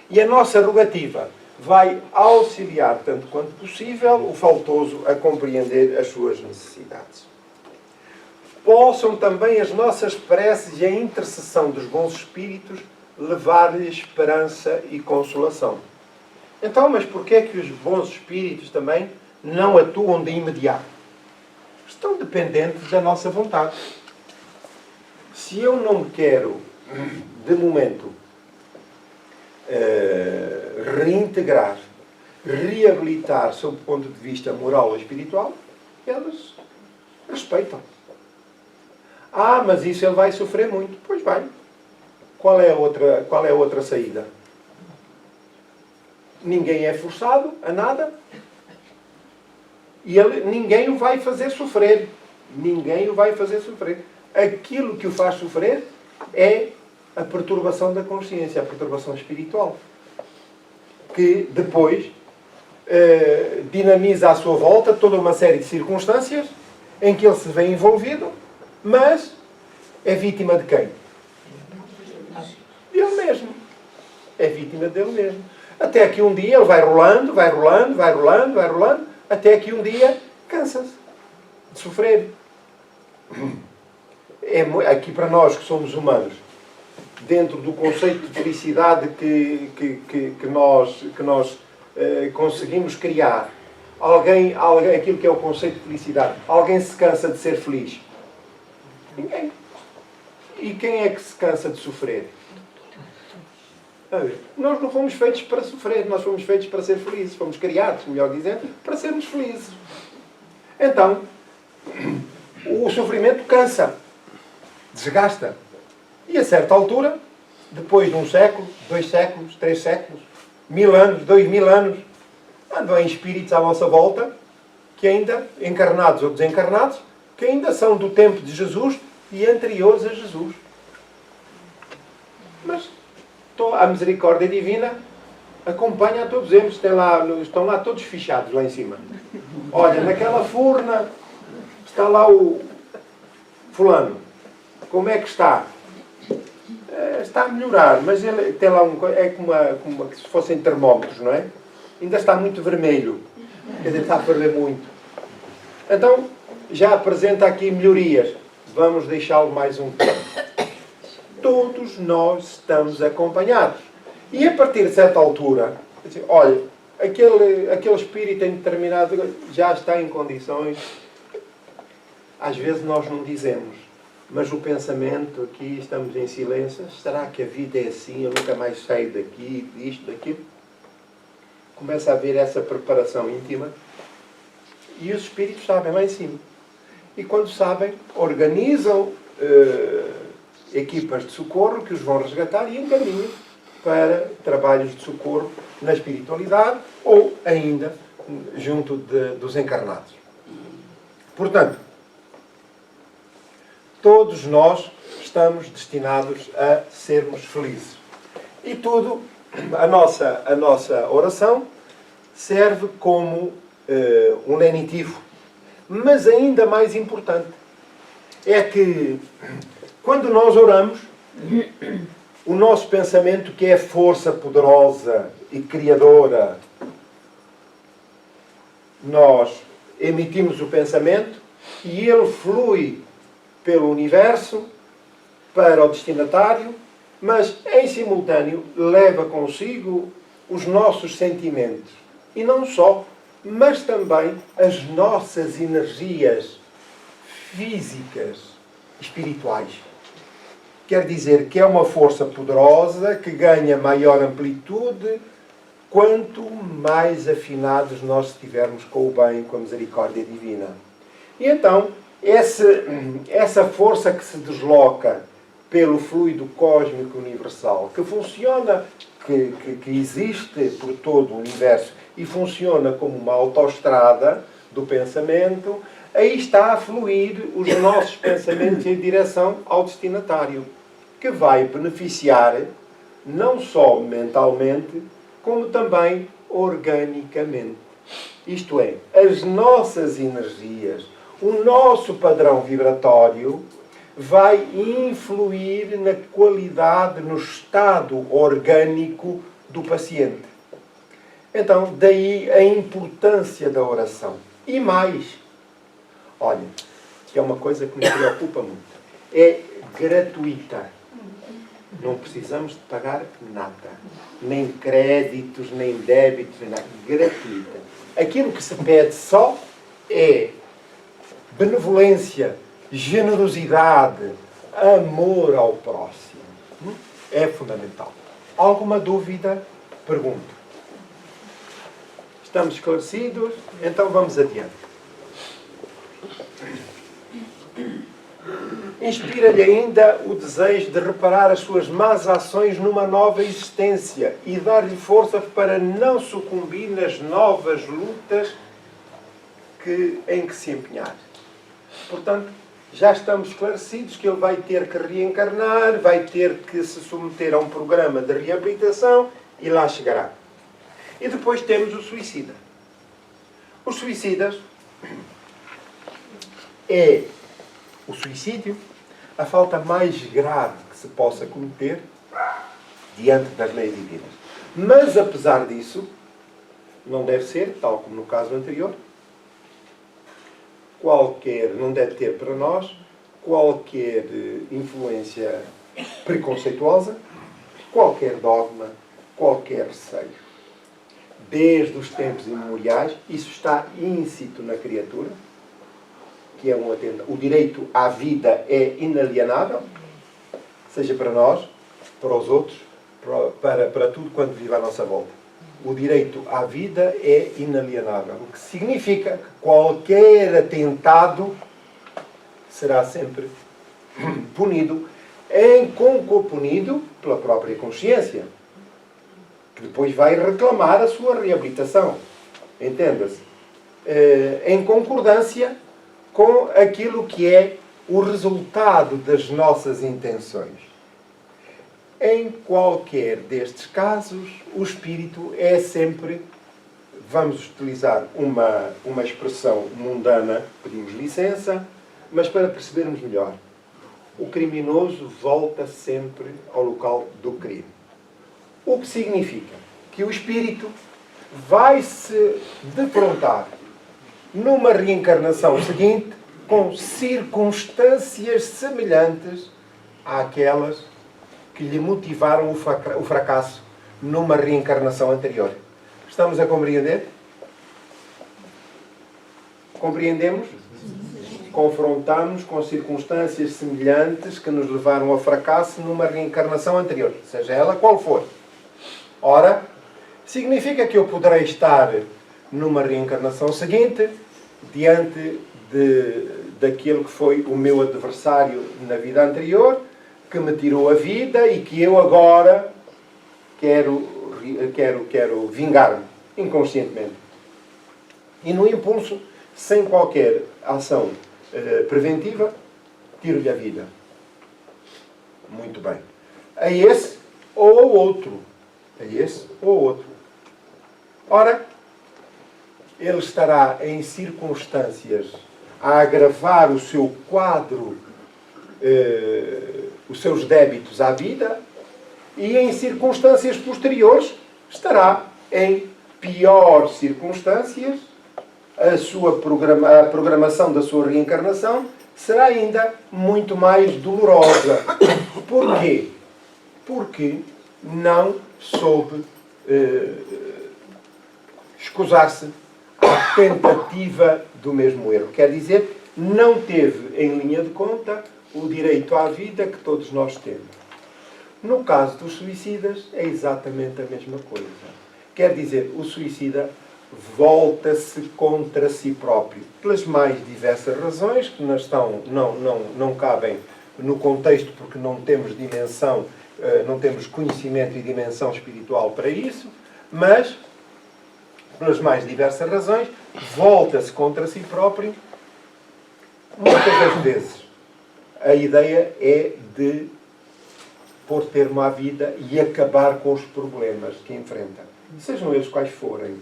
e a nossa rogativa vai auxiliar, tanto quanto possível, o faltoso a compreender as suas necessidades. Possam também as nossas preces e a intercessão dos bons espíritos levar-lhe esperança e consolação. Então, mas porquê é que os bons espíritos também não atuam de imediato? Estão dependentes da nossa vontade. Se eu não me quero, de momento, reintegrar, reabilitar sob o ponto de vista moral ou espiritual, eles respeitam. Ah, mas isso ele vai sofrer muito. Pois vai. Qual é a outra saída? Ninguém é forçado a nada. E ninguém o vai fazer sofrer. Ninguém o vai fazer sofrer. Aquilo que o faz sofrer é a perturbação da consciência, a perturbação espiritual. Que depois dinamiza à sua volta toda uma série de circunstâncias em que ele se vê envolvido, mas é vítima de quem? Dele mesmo. É vítima dele mesmo. Até que um dia ele vai rolando, vai rolando, vai rolando, vai rolando, até que um dia cansa-se de sofrer. Aqui para nós que somos humanos, dentro do conceito de felicidade que nós conseguimos criar, alguém, aquilo que é o conceito de felicidade, alguém se cansa de ser feliz? Ninguém. E quem é que se cansa de sofrer? Nós não fomos feitos para sofrer, nós fomos feitos para ser felizes. Fomos criados, melhor dizendo, para sermos felizes. Então, o sofrimento cansa, desgasta. E a certa altura, depois de 1 século, 2 séculos, 3 séculos, 1000 anos, 2000 anos, andam em espíritos à nossa volta, que ainda, encarnados ou desencarnados, que ainda são do tempo de Jesus e anteriores a Jesus. Mas a misericórdia divina acompanha a todos eles. Estão lá todos fichados lá em cima. Olha, naquela furna está lá o fulano. Como é que está? Está a melhorar, mas ele tem lá como se fossem termómetros, não é? Ainda está muito vermelho. Quer dizer, está a perder muito. Então, já apresenta aqui melhorias. Vamos deixá-lo mais um tempo. Todos nós estamos acompanhados. E a partir de certa altura, olha, aquele espírito em determinado já está em condições. Às vezes nós não dizemos, mas o pensamento aqui, estamos em silêncio. Será que a vida é assim? Eu nunca mais saio daqui, disto, daquilo. Começa a haver essa preparação íntima. E os espíritos sabem lá em cima. E quando sabem, organizam equipas de socorro que os vão resgatar e encaminham para trabalhos de socorro na espiritualidade ou ainda junto dos encarnados. Portanto, todos nós estamos destinados a sermos felizes. E tudo, a nossa oração serve como um lenitivo. Mas ainda mais importante é que quando nós oramos, o nosso pensamento, que é força poderosa e criadora, nós emitimos o pensamento e ele flui pelo universo para o destinatário, mas em simultâneo leva consigo os nossos sentimentos. E não só, mas também as nossas energias físicas, espirituais. Quer dizer que é uma força poderosa que ganha maior amplitude quanto mais afinados nós estivermos com o bem, com a misericórdia divina. E então, essa força que se desloca pelo fluido cósmico universal, que funciona, que existe por todo o universo e funciona como uma autoestrada do pensamento, aí está a fluir os nossos pensamentos em direção ao destinatário, que vai beneficiar não só mentalmente, como também organicamente. Isto é, as nossas energias, o nosso padrão vibratório vai influir na qualidade, no estado orgânico do paciente. Então, daí a importância da oração. E mais, olha, que é uma coisa que me preocupa muito, é gratuita. Não precisamos de pagar nada. Nem créditos, nem débitos, nem nada. Gratuita. Aquilo que se pede só é benevolência, generosidade, amor ao próximo. É fundamental. Alguma dúvida? Pergunto. Estamos esclarecidos? Então vamos adiante. Inspira-lhe ainda o desejo de reparar as suas más ações numa nova existência e dar-lhe força para não sucumbir nas novas lutas em que se empenhar. Portanto, já estamos esclarecidos que ele vai ter que reencarnar, vai ter que se submeter a um programa de reabilitação e lá chegará. E depois temos o suicida. Os suicidas é o suicídio, a falta mais grave que se possa cometer diante das leis divinas. Mas, apesar disso, não deve ser, tal como no caso anterior, não deve ter para nós qualquer influência preconceituosa, qualquer dogma, qualquer receio. Desde os tempos imemoriais, isso está íncito na criatura, que é um atentado. O direito à vida é inalienável, seja para nós, para os outros, para tudo quanto vive à nossa volta. O direito à vida é inalienável, o que significa que qualquer atentado será sempre punido pela própria consciência, que depois vai reclamar a sua reabilitação. Entenda-se? Em concordância com aquilo que é o resultado das nossas intenções. Em qualquer destes casos, o espírito é sempre, vamos utilizar uma expressão mundana, pedimos licença, mas para percebermos melhor, o criminoso volta sempre ao local do crime. O que significa que o espírito vai se defrontar numa reencarnação seguinte com circunstâncias semelhantes àquelas que lhe motivaram o fracasso numa reencarnação anterior. Estamos a compreender? Compreendemos? Confrontamos com circunstâncias semelhantes que nos levaram ao fracasso numa reencarnação anterior, seja ela qual for. Ora, significa que eu poderei estar numa reencarnação seguinte diante daquilo que foi o meu adversário na vida anterior, que me tirou a vida e que eu agora quero vingar-me inconscientemente. E no impulso, sem qualquer ação preventiva, tiro-lhe a vida. Muito bem. A esse ou ao outro. A esse ou ao outro. Ora, ele estará em circunstâncias a agravar o seu quadro, os seus débitos à vida, e em circunstâncias posteriores estará em piores circunstâncias. A programação da sua reencarnação será ainda muito mais dolorosa. Porquê? Porque não soube escusar-se à tentativa do mesmo erro. Quer dizer, não teve em linha de conta o direito à vida que todos nós temos. No caso dos suicidas, é exatamente a mesma coisa. Quer dizer, o suicida volta-se contra si próprio, pelas mais diversas razões, que não cabem no contexto, porque não temos dimensão, não temos conhecimento e dimensão espiritual para isso, mas, pelas mais diversas razões, volta-se contra si próprio. Muitas das vezes, a ideia é de pôr termo à vida e acabar com os problemas que enfrenta, sejam eles quais forem.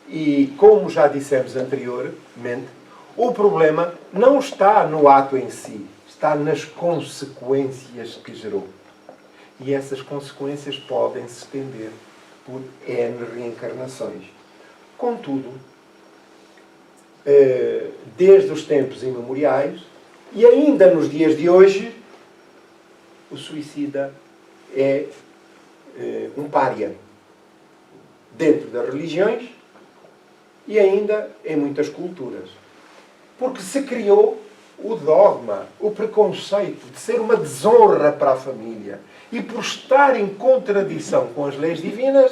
E, como já dissemos anteriormente, o problema não está no ato em si, está nas consequências que gerou. E essas consequências podem se estender por N reencarnações. Contudo, desde os tempos imemoriais, e ainda nos dias de hoje, o suicida é um pária dentro das religiões e ainda em muitas culturas. Porque se criou o dogma, o preconceito de ser uma desonra para a família. E por estar em contradição com as leis divinas,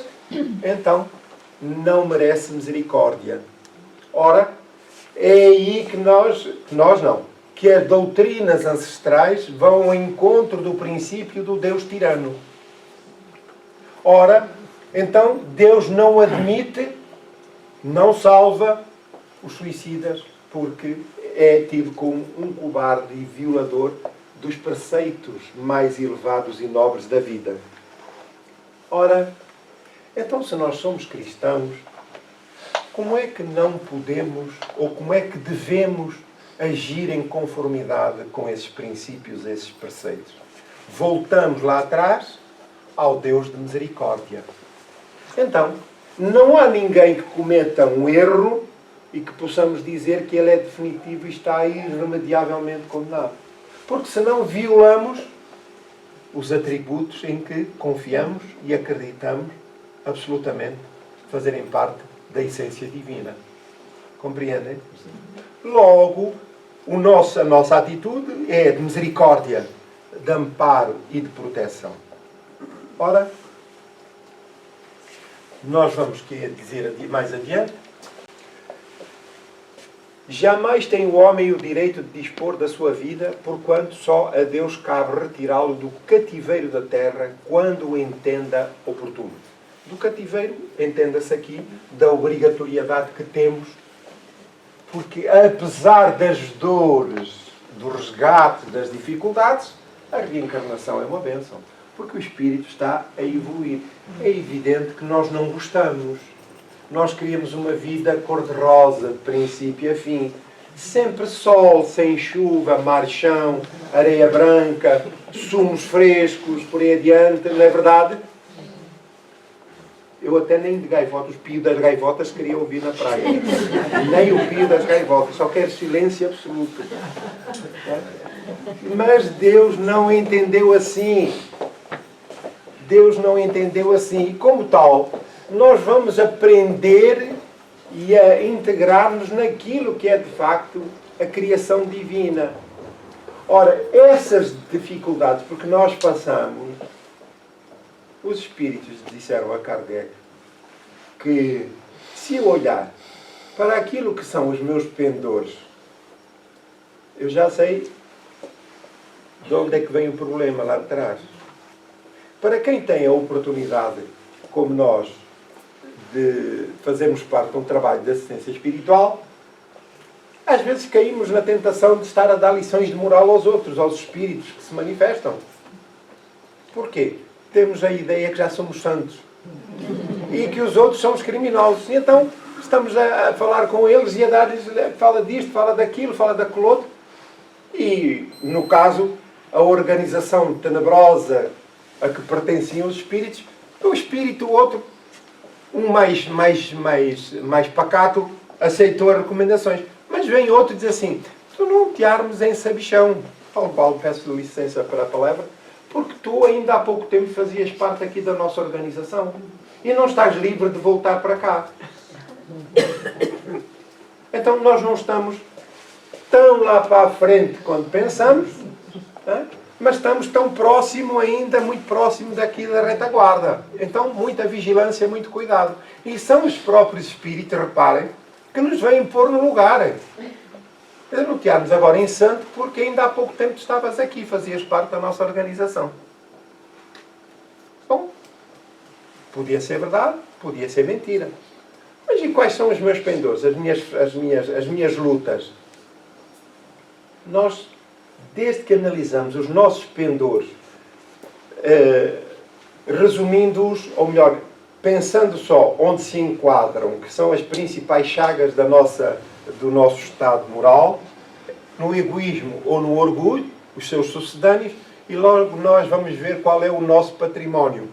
então não merece misericórdia. Ora, é aí que as doutrinas ancestrais vão ao encontro do princípio do Deus tirano. Ora, então, Deus não admite não salva os suicidas porque é tido como um cobarde e violador dos preceitos mais elevados e nobres da vida. Ora, então se nós somos cristãos, como é que não podemos, ou como é que devemos agir em conformidade com esses princípios, esses preceitos? Voltamos lá atrás ao Deus de misericórdia. Então, não há ninguém que cometa um erro e que possamos dizer que ele é definitivo e está irremediavelmente condenado. Porque senão violamos os atributos em que confiamos e acreditamos absolutamente fazerem parte da essência divina. Compreendem? Logo, a nossa atitude é de misericórdia, de amparo e de proteção. Ora, nós vamos dizer mais adiante: jamais tem o homem o direito de dispor da sua vida, porquanto só a Deus cabe retirá-lo do cativeiro da terra quando o entenda oportuno. Do cativeiro, entenda-se aqui, da obrigatoriedade que temos, porque apesar das dores, do resgate, das dificuldades, a reencarnação é uma bênção, porque o espírito está a evoluir. É evidente que nós não gostamos. Nós queríamos uma vida cor-de-rosa, de princípio a fim. Sempre sol, sem chuva, mar, chão, areia branca, sumos frescos, por aí adiante, não é verdade? Eu até nem de gaivotas, o pio das gaivotas queria ouvir na praia. Nem o pio das gaivotas, só quero silêncio absoluto. Mas Deus não entendeu assim. Deus não entendeu assim. E como tal, nós vamos aprender e a integrar-nos naquilo que é de facto a criação divina. Ora, essas dificuldades, porque nós passamos, os espíritos disseram a Kardec que se eu olhar para aquilo que são os meus pendores, eu já sei de onde é que vem o problema lá atrás. Para quem tem a oportunidade, como nós, de fazermos parte de um trabalho de assistência espiritual, às vezes caímos na tentação de estar a dar lições de moral aos outros, aos espíritos que se manifestam. Porquê? Temos a ideia que já somos santos e que os outros são os criminosos. E então estamos a falar com eles e a dar-lhes, fala disto, fala daquilo, fala daquilo outro. E, no caso, a organização tenebrosa a que pertenciam os espíritos, o espírito, o outro, um mais pacato, aceitou as recomendações. Mas vem outro e diz assim: tu não te armes em sabichão. Ao qual peço licença para a palavra, porque tu ainda há pouco tempo fazias parte aqui da nossa organização e não estás livre de voltar para cá. Então nós não estamos tão lá para a frente quando pensamos, mas estamos tão próximo ainda, muito próximo daqui da retaguarda. Então muita vigilância, muito cuidado. E são os próprios espíritos, reparem, que nos vêm pôr no lugar. Derrotear-nos agora em santo, porque ainda há pouco tempo estavas aqui, fazias parte da nossa organização. Bom, podia ser verdade, podia ser mentira. Mas e quais são os meus pendores, as minhas lutas? Nós, desde que analisamos os nossos pendores, resumindo-os, ou melhor, pensando só onde se enquadram, que são as principais chagas do nosso estado moral, no egoísmo ou no orgulho, os seus sucedâneos, e logo nós vamos ver qual é o nosso património.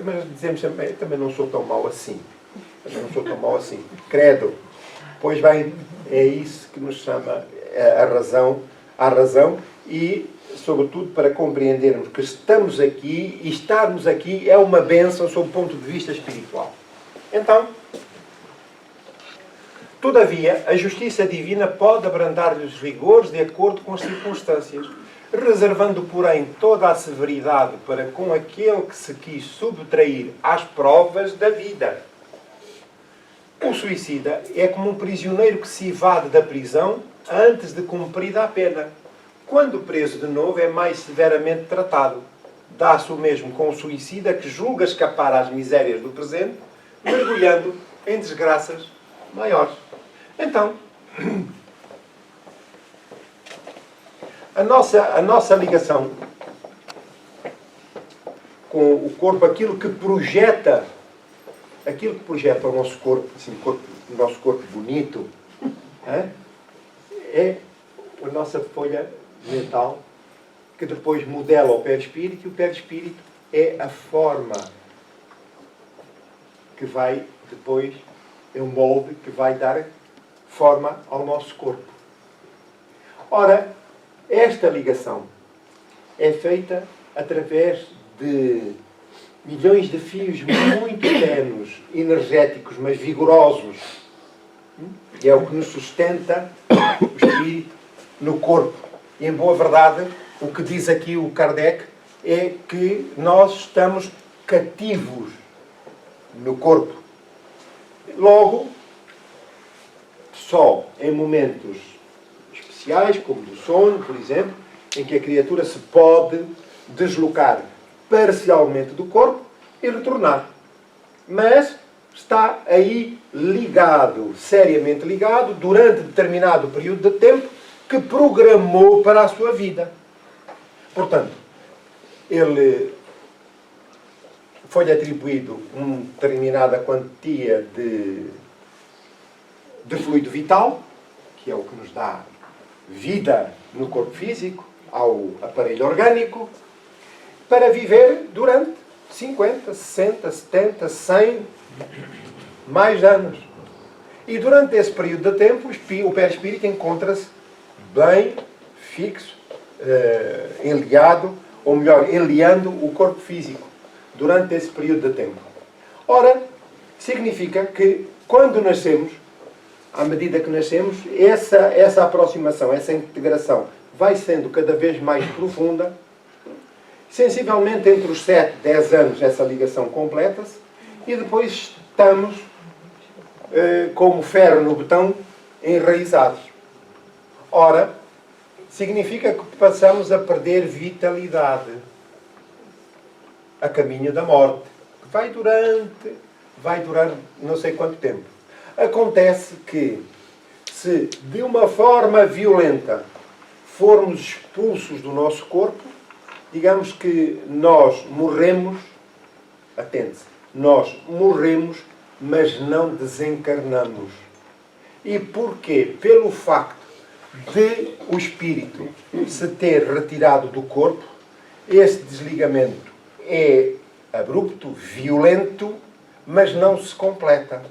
Mas dizemos sempre: também não sou tão mau assim. Também não sou tão mau assim. Credo. Pois bem, é isso que nos chama a razão e, sobretudo, para compreendermos que estamos aqui e estarmos aqui é uma bênção sob o ponto de vista espiritual. Então, todavia, a justiça divina pode abrandar-lhe os rigores de acordo com as circunstâncias, reservando, porém, toda a severidade para com aquele que se quis subtrair às provas da vida. O suicida é como um prisioneiro que se evade da prisão antes de cumprida a pena. Quando preso de novo, é mais severamente tratado. Dá-se o mesmo com o suicida que julga escapar às misérias do presente, mergulhando em desgraças maiores. Então, a nossa ligação com o corpo, aquilo que projeta o nosso corpo, assim, o nosso corpo bonito, é a nossa folha mental, que depois modela o perispírito, e o perispírito é a forma que vai depois, é um molde que vai dar forma ao nosso corpo. Ora, esta ligação é feita através de milhões de fios muito tenues, energéticos, mas vigorosos. E é o que nos sustenta o espírito no corpo. E, em boa verdade, o que diz aqui o Kardec é que nós estamos cativos no corpo. Logo, só em momentos especiais, como do sono, por exemplo, em que a criatura se pode deslocar parcialmente do corpo e retornar. Mas está aí ligado, seriamente ligado, durante determinado período de tempo que programou para a sua vida. Portanto, ele foi-lhe atribuído uma determinada quantia de fluido vital, que é o que nos dá vida no corpo físico, ao aparelho orgânico, para viver durante 50, 60, 70, 100, mais anos. E durante esse período de tempo, o perispírito encontra-se bem fixo, enliado, ou melhor, enliando o corpo físico, durante esse período de tempo. Ora, significa que quando nascemos, à medida que nascemos, essa aproximação, essa integração vai sendo cada vez mais profunda. Sensivelmente entre os 7 e 10 anos essa ligação completa-se e depois estamos como ferro no betão enraizados. Ora, significa que passamos a perder vitalidade a caminho da morte, que vai durar não sei quanto tempo. Acontece que, se de uma forma violenta formos expulsos do nosso corpo, digamos que nós morremos, atente-se, nós morremos, mas não desencarnamos. E porquê? Pelo facto de o espírito se ter retirado do corpo, esse desligamento é abrupto, violento, mas não se completa.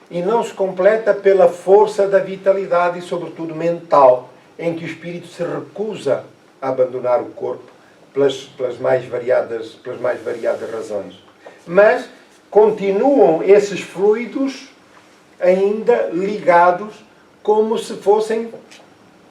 E não se completa pela força da vitalidade e, sobretudo, mental, em que o espírito se recusa a abandonar o corpo pelas mais variadas razões. Mas continuam esses fluidos ainda ligados como se fossem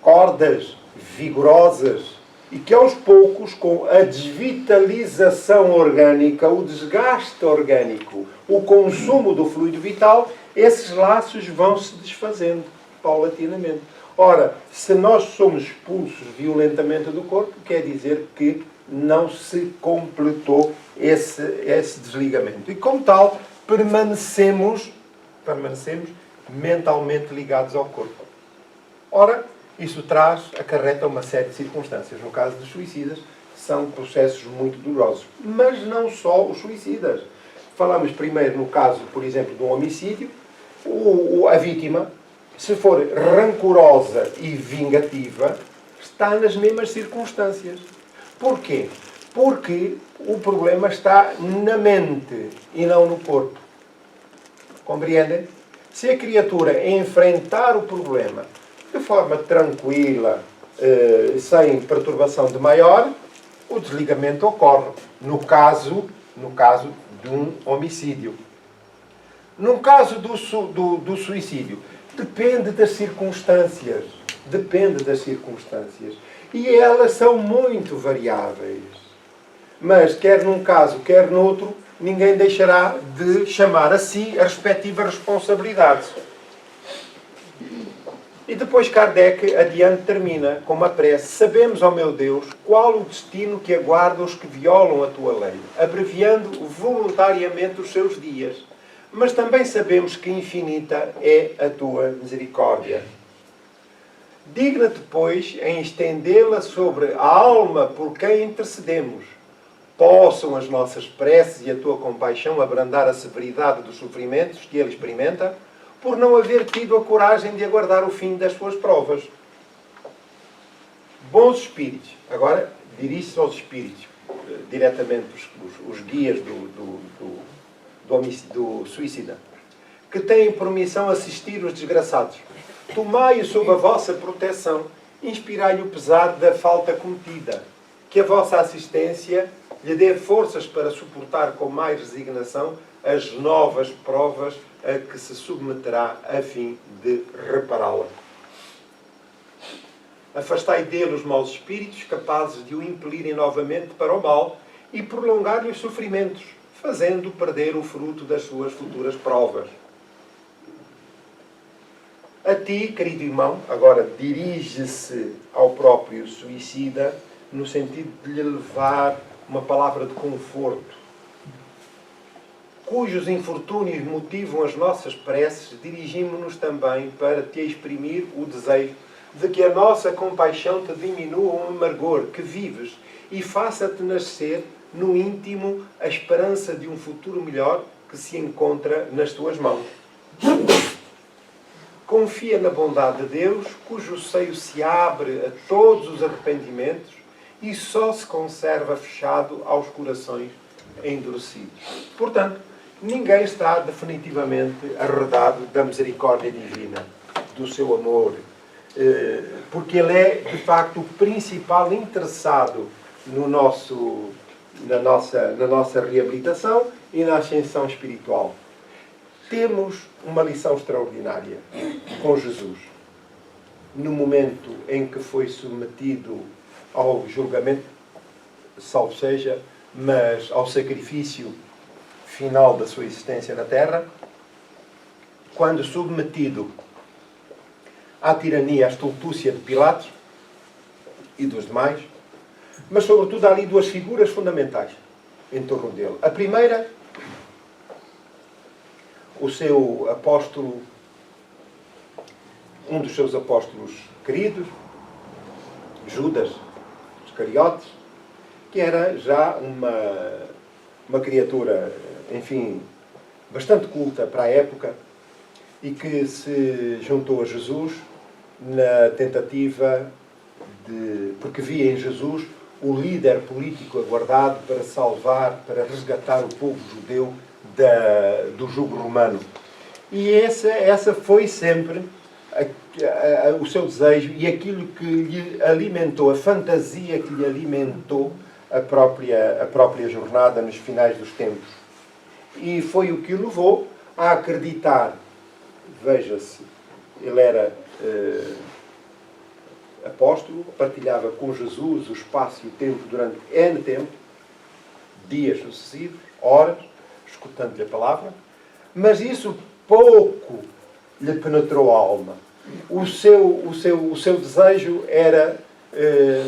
cordas vigorosas e que aos poucos, com a desvitalização orgânica, o desgaste orgânico, o consumo do fluido vital, esses laços vão se desfazendo paulatinamente. Ora, se nós somos expulsos violentamente do corpo, quer dizer que não se completou esse desligamento. E como tal, permanecemos mentalmente ligados ao corpo. Ora, isso acarreta uma série de circunstâncias. No caso dos suicidas, são processos muito dolorosos. Mas não só os suicidas. Falamos primeiro no caso, por exemplo, de um homicídio. A vítima, se for rancorosa e vingativa, está nas mesmas circunstâncias. Porquê? Porque o problema está na mente e não no corpo. Compreendem? Se a criatura enfrentar o problema de forma tranquila, sem perturbação de maior, o desligamento ocorre. No caso de um homicídio. No caso do suicídio, depende das circunstâncias. Depende das circunstâncias. E elas são muito variáveis. Mas, quer num caso, quer noutro, ninguém deixará de chamar a si as respectivas responsabilidades. E depois Kardec adiante termina com uma prece. Sabemos, ó meu Deus, qual o destino que aguarda os que violam a tua lei, abreviando voluntariamente os seus dias. mas também sabemos que infinita é a tua misericórdia. Digna-te, pois, em estendê-la sobre a alma por quem intercedemos. Possam as nossas preces e a tua compaixão abrandar a severidade dos sofrimentos que ele experimenta, por não haver tido a coragem de aguardar o fim das suas provas. Bons espíritos. Agora, dirige-se aos espíritos, diretamente os guias do suicida, que têm por missão assistir os desgraçados. Tomai-o sob a vossa proteção, inspirai-lhe o pesar da falta cometida, que a vossa assistência lhe dê forças para suportar com mais resignação as novas provas a que se submeterá a fim de repará-la. Afastai dele os maus espíritos capazes de o impelirem novamente para o mal e prolongar-lhe os sofrimentos, fazendo perder o fruto das suas futuras provas. A ti, querido irmão, agora dirige-se ao próprio suicida no sentido de lhe levar uma palavra de conforto. Cujos infortúnios motivam as nossas preces, dirigimos-nos também para te exprimir o desejo de que a nossa compaixão te diminua o amargor que vives e faça-te nascer no íntimo a esperança de um futuro melhor que se encontra nas tuas mãos. Confia na bondade de Deus, cujo seio se abre a todos os arrependimentos e só se conserva fechado aos corações endurecidos. Portanto, ninguém está definitivamente arredado da misericórdia divina, do seu amor, porque ele é, de facto, o principal interessado na nossa reabilitação e na ascensão espiritual. Temos uma lição extraordinária com Jesus. No momento em que foi submetido ao julgamento, salvo seja, mas ao sacrifício final da sua existência na Terra, quando submetido à tirania, à estultúcia de Pilatos e dos demais, mas sobretudo há ali duas figuras fundamentais em torno dele. A primeira, o seu apóstolo, um dos seus apóstolos queridos, Judas Iscariotes, que era já uma criatura, enfim, bastante culta para a época e que se juntou a Jesus na tentativa porque via em Jesus o líder político aguardado para salvar, para resgatar o povo judeu do jugo romano. E essa foi sempre o seu desejo e aquilo que lhe alimentou, a fantasia que lhe alimentou a própria jornada nos finais dos tempos. E foi o que o levou a acreditar, veja-se, ele era apóstolo, partilhava com Jesus o espaço e o tempo durante N tempo, dias sucessivos, horas, escutando-lhe a palavra, mas isso pouco lhe penetrou a alma. O seu desejo era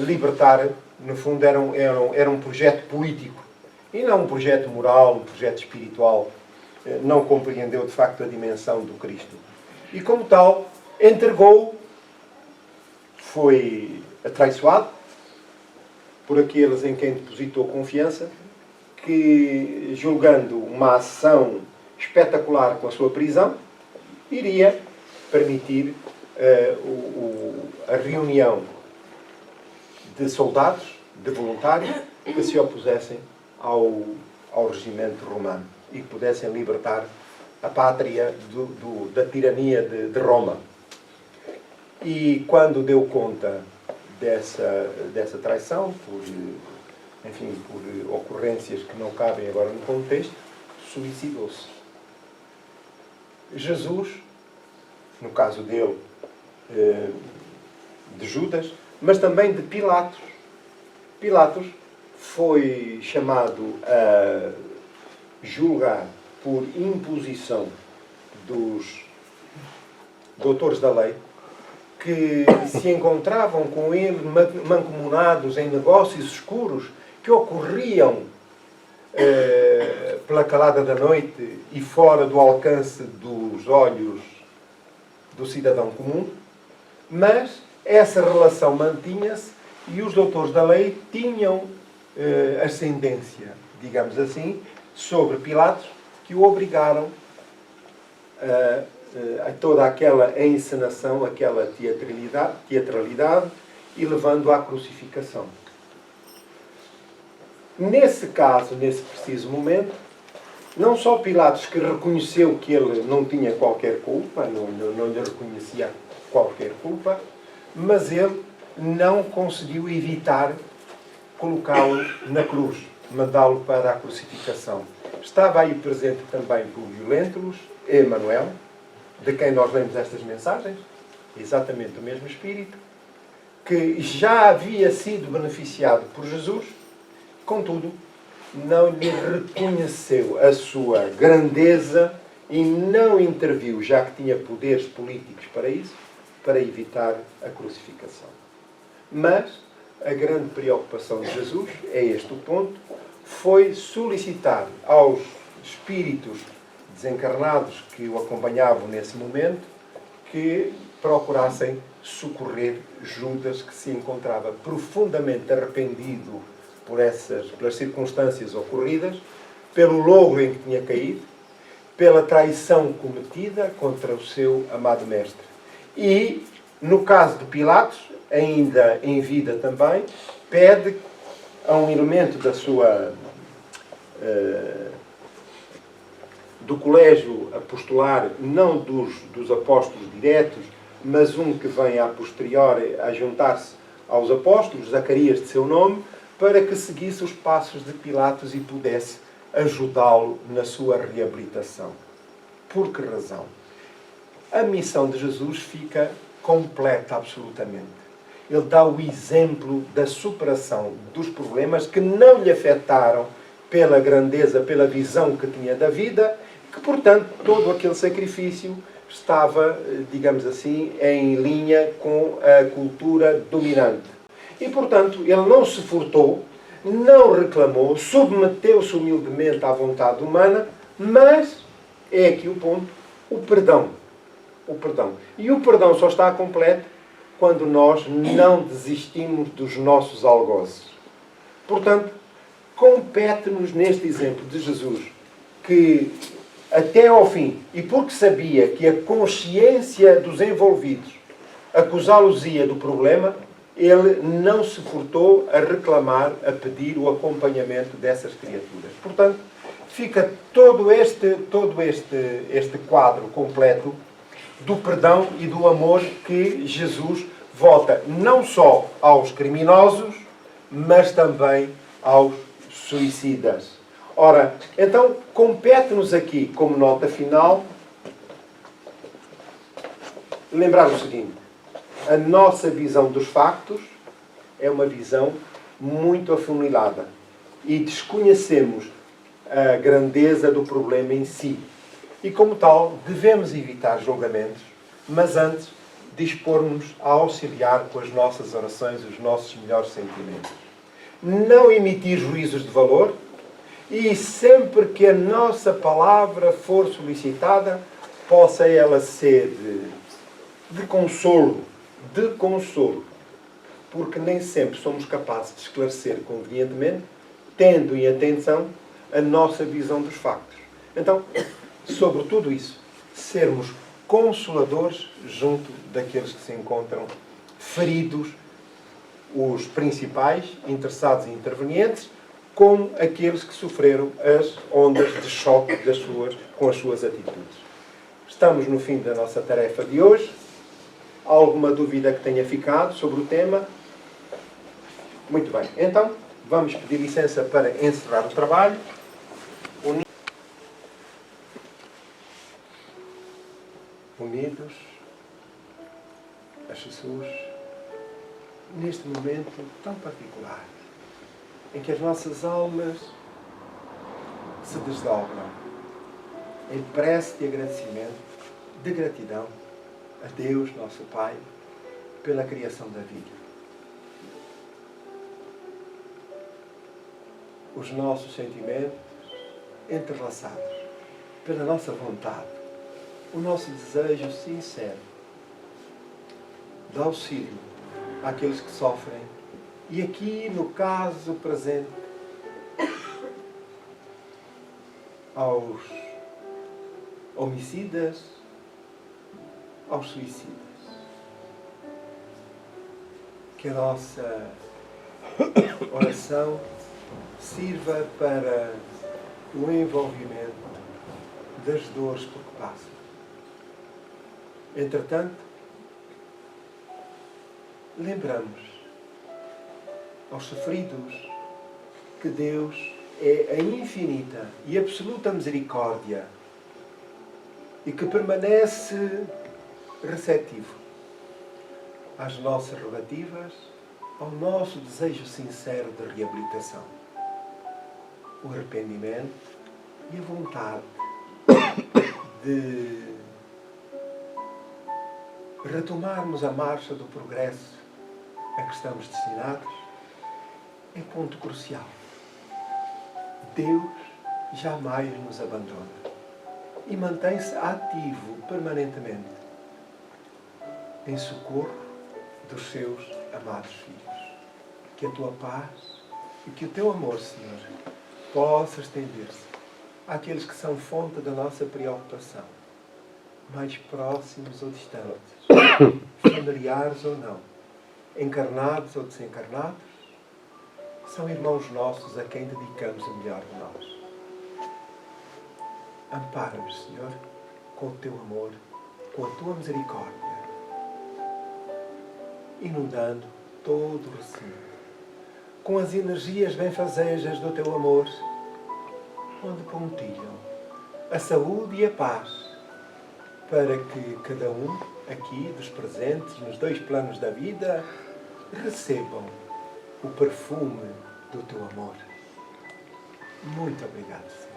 libertar, no fundo era um projeto político e não um projeto moral, um projeto espiritual. Não compreendeu de facto a dimensão do Cristo. E como tal, entregou, foi atraiçoado por aqueles em quem depositou confiança, que, julgando uma ação espetacular com a sua prisão, iria permitir a reunião de soldados, de voluntários, que se opusessem ao regimento romano e que pudessem libertar a pátria da tirania de Roma. E quando deu conta dessa traição, por ocorrências que não cabem agora no contexto, suicidou-se. Jesus, no caso dele, de Judas, mas também de Pilatos. Pilatos foi chamado a julgar por imposição dos doutores da lei, que se encontravam com ele mancomunados em negócios escuros que ocorriam pela calada da noite e fora do alcance dos olhos do cidadão comum, mas essa relação mantinha-se e os doutores da lei tinham ascendência, digamos assim, sobre Pilatos, que o obrigaram a toda aquela encenação, aquela teatralidade e levando à crucificação. Nesse caso, nesse preciso momento, não só Pilatos, que reconheceu que ele não tinha qualquer culpa, não lhe reconhecia qualquer culpa, mas ele não conseguiu evitar colocá-lo na cruz, mandá-lo para a crucificação. Estava aí presente também Públio Lentulus, Emanuel, de quem nós lemos estas mensagens, exatamente o mesmo espírito, que já havia sido beneficiado por Jesus, contudo, não lhe reconheceu a sua grandeza e não interviu, já que tinha poderes políticos para isso, para evitar a crucificação. Mas a grande preocupação de Jesus, é este o ponto, foi solicitar aos espíritos desencarnados que o acompanhavam nesse momento que procurassem socorrer Judas, que se encontrava profundamente arrependido pelas circunstâncias ocorridas, pelo logro em que tinha caído, pela traição cometida contra o seu amado mestre. E, no caso de Pilatos, ainda em vida também, pede a um elemento da sua do colégio apostolar, não dos apóstolos diretos, mas um que vem a posteriori a juntar-se aos apóstolos, Zacarias de seu nome, para que seguisse os passos de Pilatos e pudesse ajudá-lo na sua reabilitação. Por que razão? A missão de Jesus fica completa absolutamente. Ele dá o exemplo da superação dos problemas que não lhe afetaram pela grandeza, pela visão que tinha da vida, que, portanto, todo aquele sacrifício estava, digamos assim, em linha com a cultura dominante. E, portanto, ele não se furtou, não reclamou, submeteu-se humildemente à vontade humana, mas, é aqui o ponto, o perdão. O perdão. E o perdão só está completo quando nós não desistimos dos nossos algozes. Portanto, compete-nos neste exemplo de Jesus, que até ao fim, e porque sabia que a consciência dos envolvidos acusá-los-ia do problema, ele não se furtou a reclamar, a pedir o acompanhamento dessas criaturas. Portanto, fica todo este quadro completo do perdão e do amor que Jesus volta não só aos criminosos, mas também aos suicidas. Ora, então, compete-nos aqui, como nota final, lembrar o seguinte: a nossa visão dos factos é uma visão muito afunilada e desconhecemos a grandeza do problema em si. E, como tal, devemos evitar julgamentos, mas antes dispor-nos a auxiliar com as nossas orações os nossos melhores sentimentos. Não emitir juízos de valor e, sempre que a nossa palavra for solicitada, possa ela ser de consolo, porque nem sempre somos capazes de esclarecer convenientemente, tendo em atenção a nossa visão dos factos. Então, sobre tudo isso, sermos consoladores junto daqueles que se encontram feridos, os principais, interessados e intervenientes, como aqueles que sofreram as ondas de choque com as suas atitudes. Estamos no fim da nossa tarefa de hoje. Há alguma dúvida que tenha ficado sobre o tema? Muito bem. Então, vamos pedir licença para encerrar o trabalho. Unidos a Jesus, neste momento tão particular, em que as nossas almas se desdobram em prece de agradecimento, de gratidão a Deus, nosso Pai, pela criação da vida. Os nossos sentimentos entrelaçados pela nossa vontade, o nosso desejo sincero de auxílio àqueles que sofrem e aqui, no caso presente, aos homicidas, aos suicidas. Que a nossa oração sirva para o envolvimento das dores por que passam. Entretanto, lembramos aos sofridos que Deus é a infinita e absoluta misericórdia e que permanece receptivo às nossas rogativas, ao nosso desejo sincero de reabilitação, o arrependimento e a vontade de retomarmos a marcha do progresso a que estamos destinados é ponto crucial. Deus jamais nos abandona e mantém-se ativo permanentemente em socorro dos seus amados filhos. Que a tua paz e que o teu amor, Senhor, possa estender-se àqueles que são fonte da nossa preocupação, mais próximos ou distantes, familiares ou não, encarnados ou desencarnados, são irmãos nossos a quem dedicamos o melhor de nós. Ampara-nos, Senhor, com o teu amor, com a tua misericórdia, inundando todo o recinto, com as energias benfazejas do teu amor, onde pontilham a saúde e a paz, para que cada um aqui dos presentes nos dois planos da vida recebam o perfume do teu amor. Muito obrigado, Senhor.